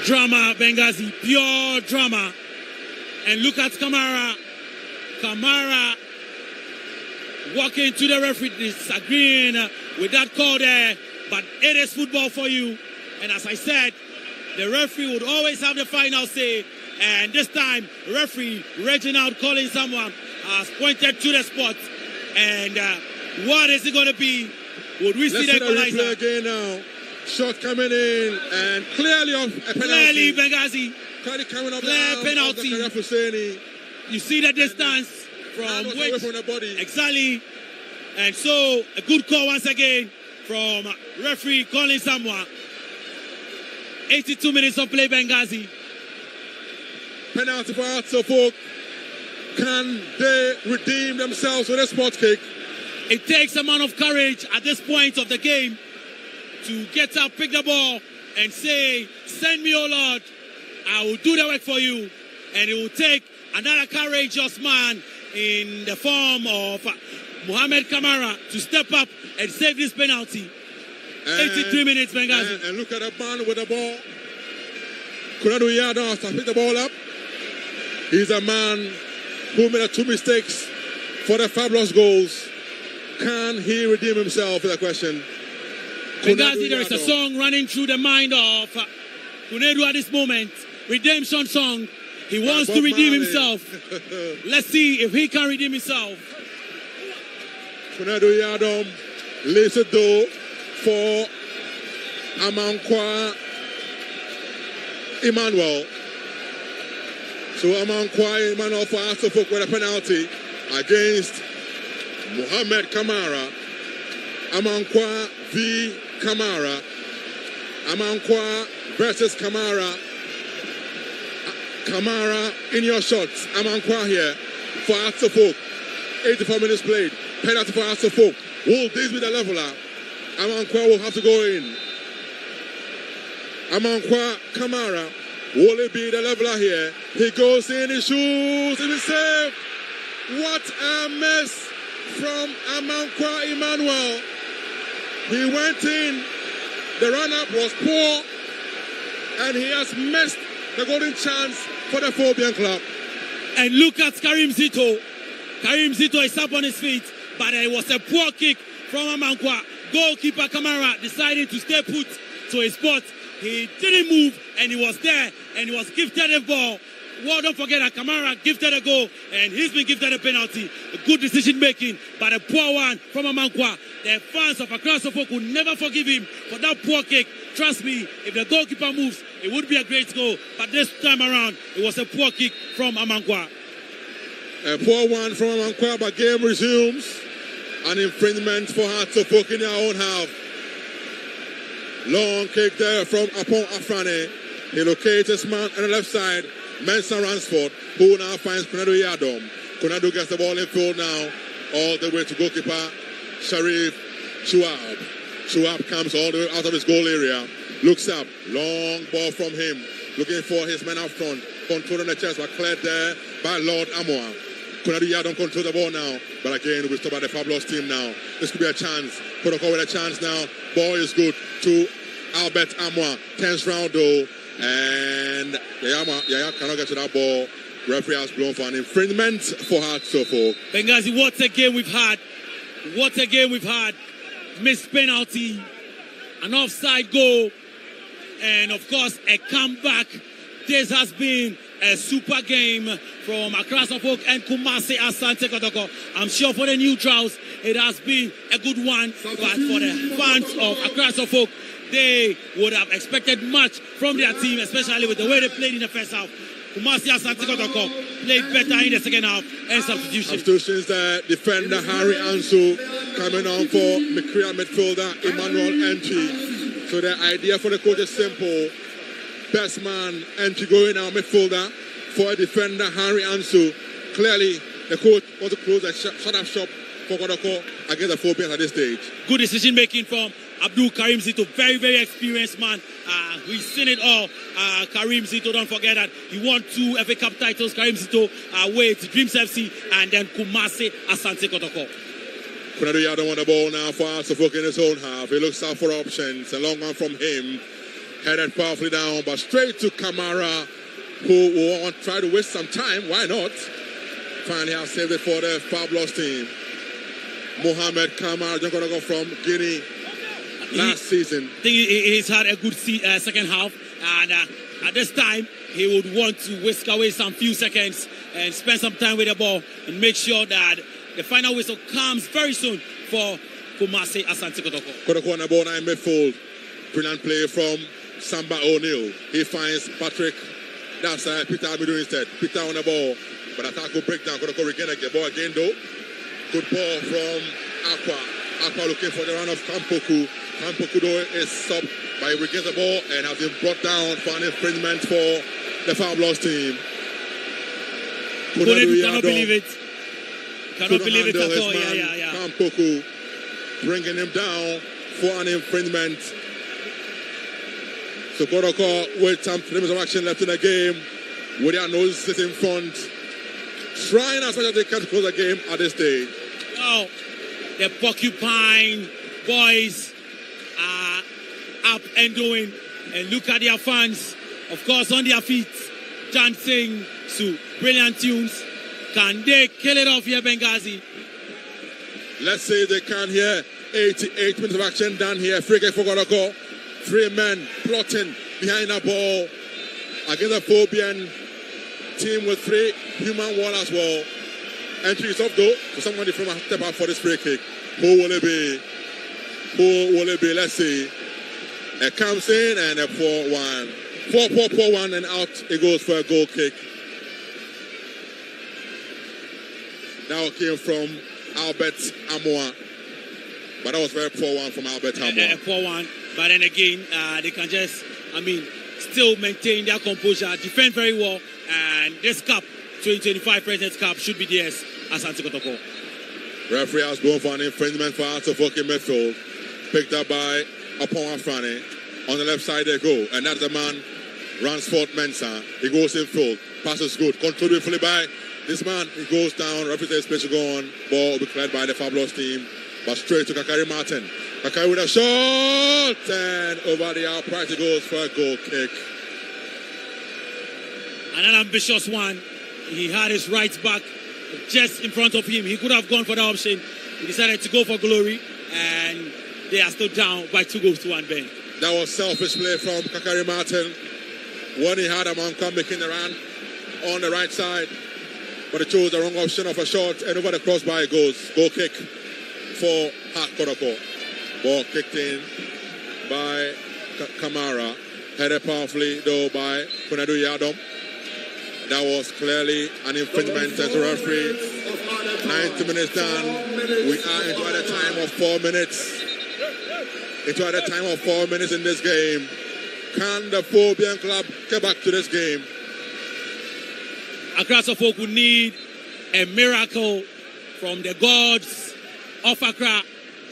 Drama, Benghazi, pure drama. And look at Kamara. Kamara walking to the referee, disagreeing with that call there. But it is football for you. And as I said, the referee would always have the final say. And this time, referee Reginald calling someone has pointed to the spot. And what is it going to be? Would we see the equalizer? Again now. Shot coming in and clearly off a penalty. Clearly, Benghazi. Clearly coming up. Clear penalty. You see the distance from which? Away from the body. Exactly. And so a good call once again from referee calling someone. 82 minutes of play, Benghazi. Penalty for Hearts of Oak. Can they redeem themselves with a spot kick? It takes a man of courage at this point of the game to get up, pick the ball, and say, send me, oh Lord, I will do the work for you. And it will take another courageous man in the form of Mohamed Kamara to step up and save this penalty. 83 minutes, Benghazi. And look at the man with the ball. Kunadu Yadon to pick the ball up. He's a man who made 2 mistakes for the fabulous goals. Can he redeem himself? Is the question. Benghazi, there is a song running through the mind of Kunedu at this moment. Redemption song. He wants to redeem himself. Let's see if he can redeem himself. Kunedu Yadom lays it though for Amankwa Emmanuel. So Amankwa Emmanuel for Hearts of Oak with a penalty against Mohamed Kamara. Amankwa v. Kamara. Amankwa versus Kamara. Kamara in your shots. Amankwa here for Hearts of Oak. 84 minutes played. Penalty for Hearts of Oak. Will this be the leveler? Amankwa will have to go in. Amankwa Kamara. Will it be the leveler here? He goes in, he shoots, it is saved. What a mess from Amankwa Emmanuel. He went in, the run-up was poor, and he has missed the golden chance for the Phobian club. And look at Karim Zito. Karim Zito is up on his feet, but it was a poor kick from Amankwa. Goalkeeper Kamara decided to stay put to his spot. He didn't move, and he was there, and he was gifted a ball. Well, don't forget that Kamara gifted a goal, and he's been gifted a penalty. A good decision-making, but a poor one from Amankwa. The fans of Accra Suffolk will never forgive him for that poor kick. Trust me, if the goalkeeper moves, it would be a great goal. But this time around, it was a poor kick from Amankwa. A poor one from Amankwa, but game resumes. An infringement for Hearts of Oak in their own half. Long kick there from Apon Afrane. He locates his man on the left side. Mensah Ransford, who now finds Kunadu Yadom. Kunadu gets the ball in field now, all the way to goalkeeper Sharif Shuab. Shuab comes all the way out of his goal area, looks up, long ball from him, looking for his man up front, controlling the chest, but cleared there by Lord Amoa. Kunadu Yadom control the ball now, but again, we stop by the fabulous team now. This could be a chance. Kotoko with a chance now. Ball is good to Albert Amoa. 10th round though. And Yaya cannot get to that ball. Referee has blown for an infringement for Hearts of Oak. Benghazi, what a game we've had. What a game we've had. Missed penalty, an offside goal, and of course a comeback. This has been a super game from Accra Suffolk and Kumasi Asante Kotoko. I'm sure for the neutrals, it has been a good one. But for the fans of Accra Suffolk, they would have expected much from their team, especially with the way they played in the first half. Kumasi Asante Kotoko played better in the second half and substitutions. Substitutions there. Defender Harry Ansu coming on for McCrea midfielder Emmanuel Entry. So the idea for the coach is simple. Best man Entry going out midfielder for a defender Harry Ansu. Clearly the coach wants to close a shut-up shop for Kotoko against the Phobians at this stage. Good decision making from Abdul Karim Zito, very, very experienced man. We've seen it all. Karim Zito, don't forget that he won 2 FA Cup titles. Karim Zito with Dreams FC and then Kumasi Asante Kotoko. Kunadu Yadom on the ball now for Hearts of Oak in his own half. He looks out for options. A long one from him. Headed powerfully down, but straight to Kamara, who will try to waste some time. Why not? Finally have saved it for the Fabulous team. Mohamed Kamara, just going to go from Guinea last season. I think he's had a good second half, and at this time, he would want to whisk away some few seconds and spend some time with the ball and make sure that the final whistle comes very soon for Kumasi Asante Kotoko. Kotoko on the ball in midfield. Brilliant play from Samba O'Neill. He finds Patrick. That's Peter Amidu instead. Peter on the ball. But attack will break down. Kotoko again. The ball again though. Good ball from Aqua. Aqua looking for the run of Kampoku. Kampoku though is stopped by regains the ball and has been brought down for an infringement for the Fabulous team. Cannot believe it. Cannot believe it at all. Yeah. Kampoku bringing him down for an infringement. So Kotoko with some minutes of action left in the game, with their noses in front, trying as much as they can to close the game at this stage. Well, the Porcupine boys are up and doing, and look at their fans, of course, on their feet, dancing to brilliant tunes. Can they kill it off here, Benghazi? Let's see if they can here. 88 minutes of action done here. Free kick for Kotoko. 3 men plotting behind the ball against the Phobian team with 3 human wall as well. Entry is up though, so somebody from a step up for this free kick. Who will it be? Who will it be? Let's see. It comes in and a 4-1. 4-1 and out it goes for a goal kick. Now it came from Albert Amoa. But that was very poor one from Albert Amoa. A poor one. But then again, they can just, still maintain their composure, defend very well, and this cup, 2025 President's Cup, should be theirs, Asante Kotoko. Referee has gone for an infringement for Asante Kotoko midfield, picked up by Apon Afrani. On the left side they go, and that's the man, Ransford Mensah. He goes in field, passes good, controlled fully by this man. He goes down, referee says play should go on, ball will be cleared by the Fabulous team, but straight to Kakari Martin. Kakari with a shot, and over the upright he goes for a goal kick. An ambitious one. He had his right back just in front of him. He could have gone for the option. He decided to go for glory, and they are still down by 2-1, Ben. That was selfish play from Kakari Martin when he had a man come making the run on the right side, but he chose the wrong option of a shot, and over the crossbar it goes. Goal kick for Kotoko. Ball kicked in by Kamara, headed powerfully though by Kunadu Yadom. That was clearly an infringement as a referee. 90 minutes done. We are into the time of 4 minutes. Into the time of 4 minutes in this game. Can the Phobian club get back to this game? Accra folk would need a miracle from the gods of Accra.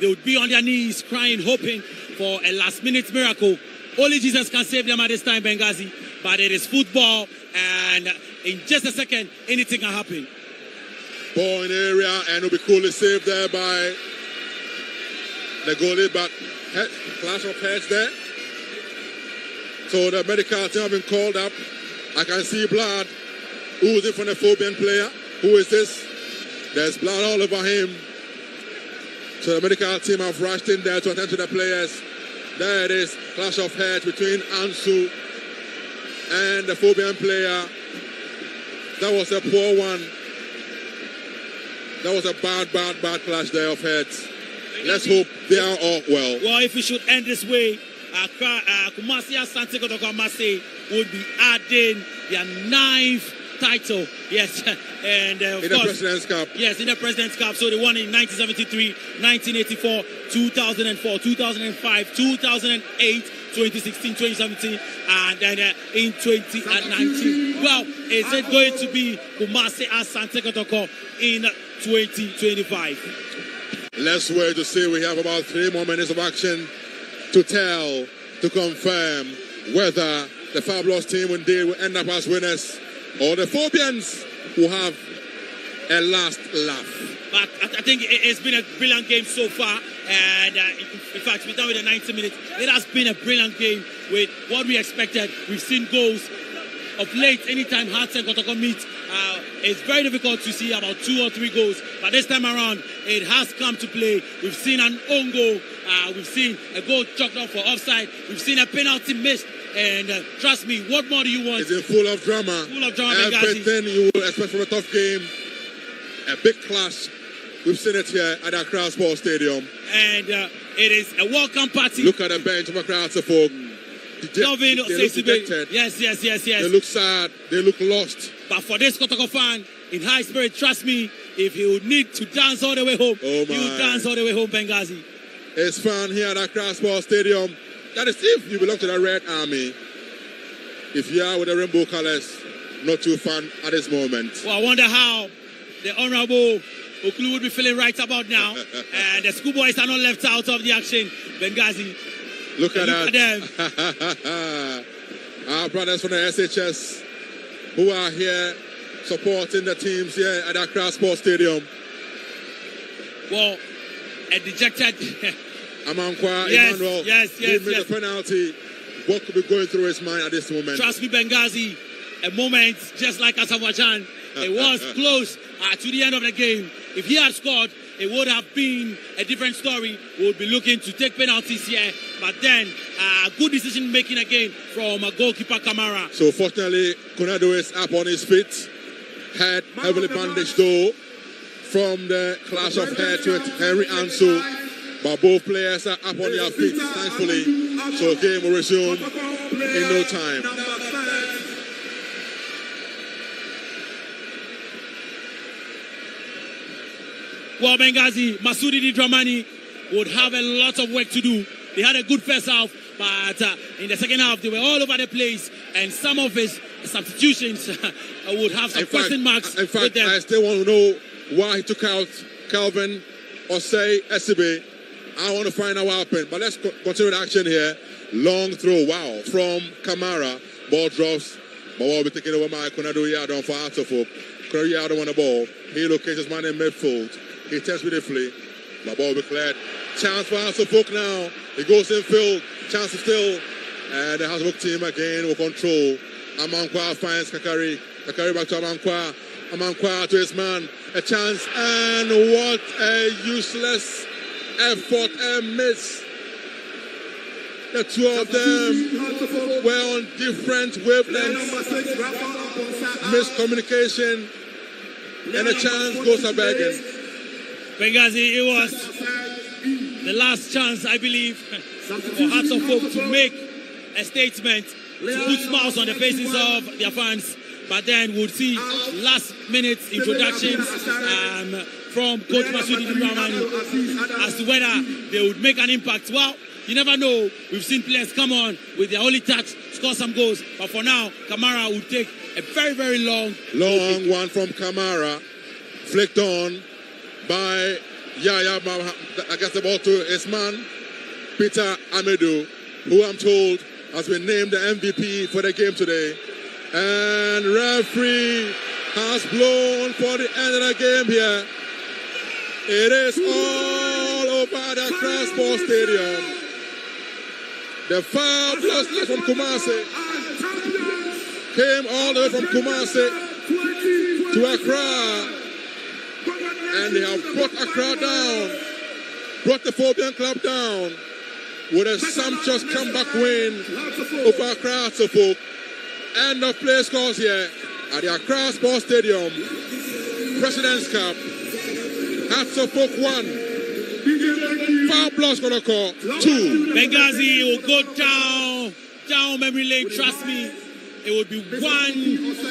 They would be on their knees crying, hoping for a last-minute miracle. Only Jesus can save them at this time, Benghazi. But it is football, and in just a second, anything can happen. Ball in the area, and will be coolly saved there by the goalie, but clash of heads there. So the medical team have been called up. I can see blood oozing from the Phobian player. Who is this? There's blood all over him. So the medical team have rushed in there to attend to the players. There it is, clash of heads between Ansu and the Phobian player. That was a poor one. That was a bad clash there of heads. Let's hope they are all well. Well, if we should end this way, Kumasi Asante Kotoko would be adding their 9th title. Yes, and of in course, the President's Cup. Yes, in the President's Cup. So they won in 1973, 1984, 2004, 2005, 2008, 2016, 2017, and then in 2019. Well, is it going to be Kumasi Asante Kotoko in 2025? Let's wait to see. We have about 3 more minutes of action to tell, to confirm whether the Fabulous team indeed will end up as winners, or the Phobians who have a last laugh. But I think it's been a brilliant game so far. And in fact, we're done with the 90 minutes. It has been a brilliant game. with what we expected. We've seen goals of late. Anytime Asante Kotoko meet, it's very difficult to see about 2 or 3 goals. But this time around, it has come to play. We've seen an own goal. We've seen a goal chalked up for offside. We've seen a penalty missed. And trust me, what more do you want? It's full of drama. Full of drama, Everything you would expect from a tough game. A big clash. We've seen it here at Accra Sports Stadium. And it is a welcome party. Look at the bench of Accra folk. They look dejected. Yes. They look sad. They look lost. But for this Kotoko fan, in high spirit, trust me, if he would need to dance all the way home, he will dance all the way home, Benghazi. It's fun here at Accra Sports Stadium. That is if you belong to the Red Army. If you are with the rainbow colors, not too fun at this moment. Well, I wonder how the Honorable Okulu would be feeling right about now. And the schoolboys are not left out of the action, Benghazi. Look at them. Our brothers from the SHS who are here supporting the teams here at Accra Sports Stadium. Well, a dejected Amankwa Emmanuel. He made a penalty. What could be going through his mind at this moment? Trust me, Benghazi, a moment just like Asamoah-Chan. It was close to the end of the game. If he had scored, it would have been a different story. We would be looking to take penalties here. But then, good decision making again from goalkeeper Kamara. So fortunately, Konado is up on his feet. Head heavily bandaged though from the clash of head with Henry Ansu. But both players are up on their feet, thankfully. So game will resume in no time. Well, Benghazi, Masudi Dramani would have a lot of work to do. They had a good first half, but in the second half, they were all over the place. And some of his substitutions would have some question marks. In fact, I still want to know why he took out Calvin Osei Esibe. I want to find out what happened. But let's continue the action here. Long throw, wow, from Kamara. Ball drops. But we'll be taking over my Konado Yadon for Artofo. Konado Yadon on the ball. He locates his man in midfield. He turns beautifully. The ball will be cleared. Chance for Artofo now. He goes in field. Chance is still. And the Hasbrook team again will control. Amankwa finds Kakari. Kakari back to Amankwa. Amankwa to his man. A chance. And what a useless effort and miss. The two of them were on different wavelengths. Miscommunication. And a chance goes a begging. Benghazi, it was the last chance, I believe, for Hearts of Folk to make a statement, to put smiles on the faces of their fans. But then we'll see last minute introductions from Coach Masudi Dramani as to whether they would make an impact. Well, you never know. We've seen players come on with their only touch, score some goals. But for now, Kamara will take a very, very long one from Kamara, flicked on by Yaya. I guess the ball to his man, Peter Amedu, who I'm told has been named the MVP for the game today. And referee has blown for the end of the game here. It is all over the Accra Sports Stadium. The foul plus from Kumasi came all the way from Kumasi to Accra. And they have brought Accra down, brought the Phobian Club down with a sumptuous comeback win over Accra to Folk. End of play scores here at the Accra Sports Stadium. President's Cup. Hearts of Folk 1. Foul plus gonna call 2. Benghazi will go down memory lane. Trust me, it would be one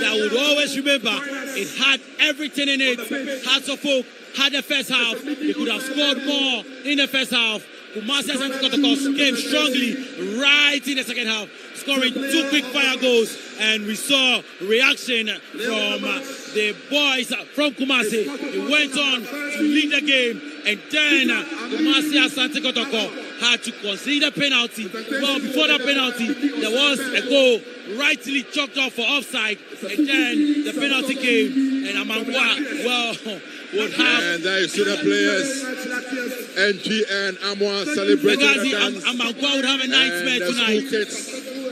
that would always remember. It had everything in it. Hearts of Folk had the first half. They could have scored more in the first half. Kumasi Asante Kotoko came strongly right in the second half, scoring 2 quick fire goals. And we saw reaction from the boys from Kumasi. They went on to lead the game. And then Kumasi Asante Kotoko had to concede a penalty. Well, before that penalty, there was a goal rightly chalked off for offside. And then the penalty came. And Amankwa, well, would have. And there you see the players. NG and Amwa celebrating the dance. Amagwa would have a nightmare and the tonight. school kids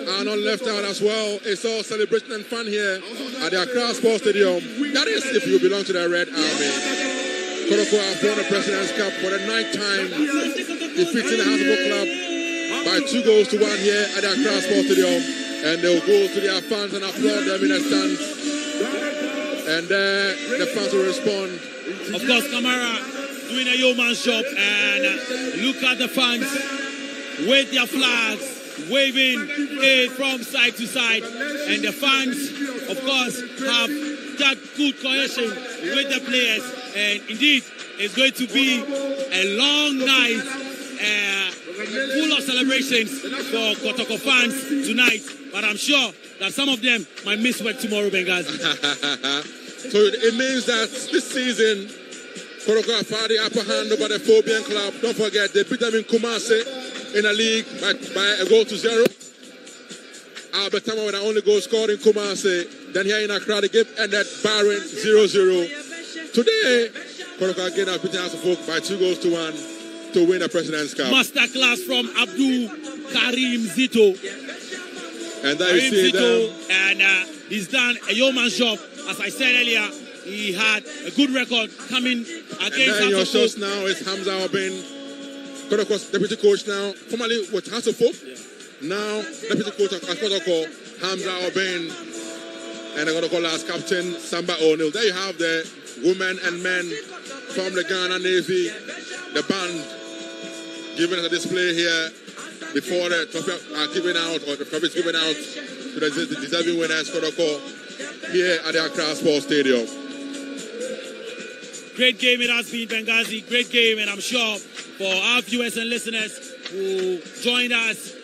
are not left out as well. It's all celebration and fun here at the Accra Sports Stadium. That is if you belong to the Red Army. Kotoko have won the President's Cup for the ninth time, defeating the House of Folk Club by 2-1 here at the Accra Sports Stadium. And they'll go to their fans and applaud them in the stands. And the fans will respond. Of course, Kamara doing a yeoman's job, and look at the fans with their flags, waving it from side to side. And the fans, of course, have that good cohesion with the players. And indeed, it's going to be a long night, full of celebrations for Kotoko fans tonight. But I'm sure that some of them might miss work tomorrow, Benghazi. So it means that this season, Kotoko have had the upper hand over the Phobian club. Don't forget, they beat them in Kumasi in a league by a goal to 0. Albert Tama with the only goal scored in Kumasi. Then here in Accra, the game ended barren 0-0. Today, Kotoko again have beaten House of Folk by 2-1 to win the President's Cup. Masterclass from Abdul Karim Zito. And there you see them. And he's done a yeoman's job. As I said earlier, he had a good record coming against And then your House of shots Folk. now is Hamza Obin, Kotoko's deputy coach now, formerly with House of Folk. Now, deputy coach of Kotoko, Hamza Obin, and the Kotoko last captain, Samba O'Neill. There you have the women and men from the Ghana Navy, the band, giving us a display here before the trophy are given out, or the trophy is given out to the deserving winners, Kotoko, here at the Accra Sports Stadium. Great game it has been, Benghazi. Great game, and I'm sure for our viewers and listeners who joined us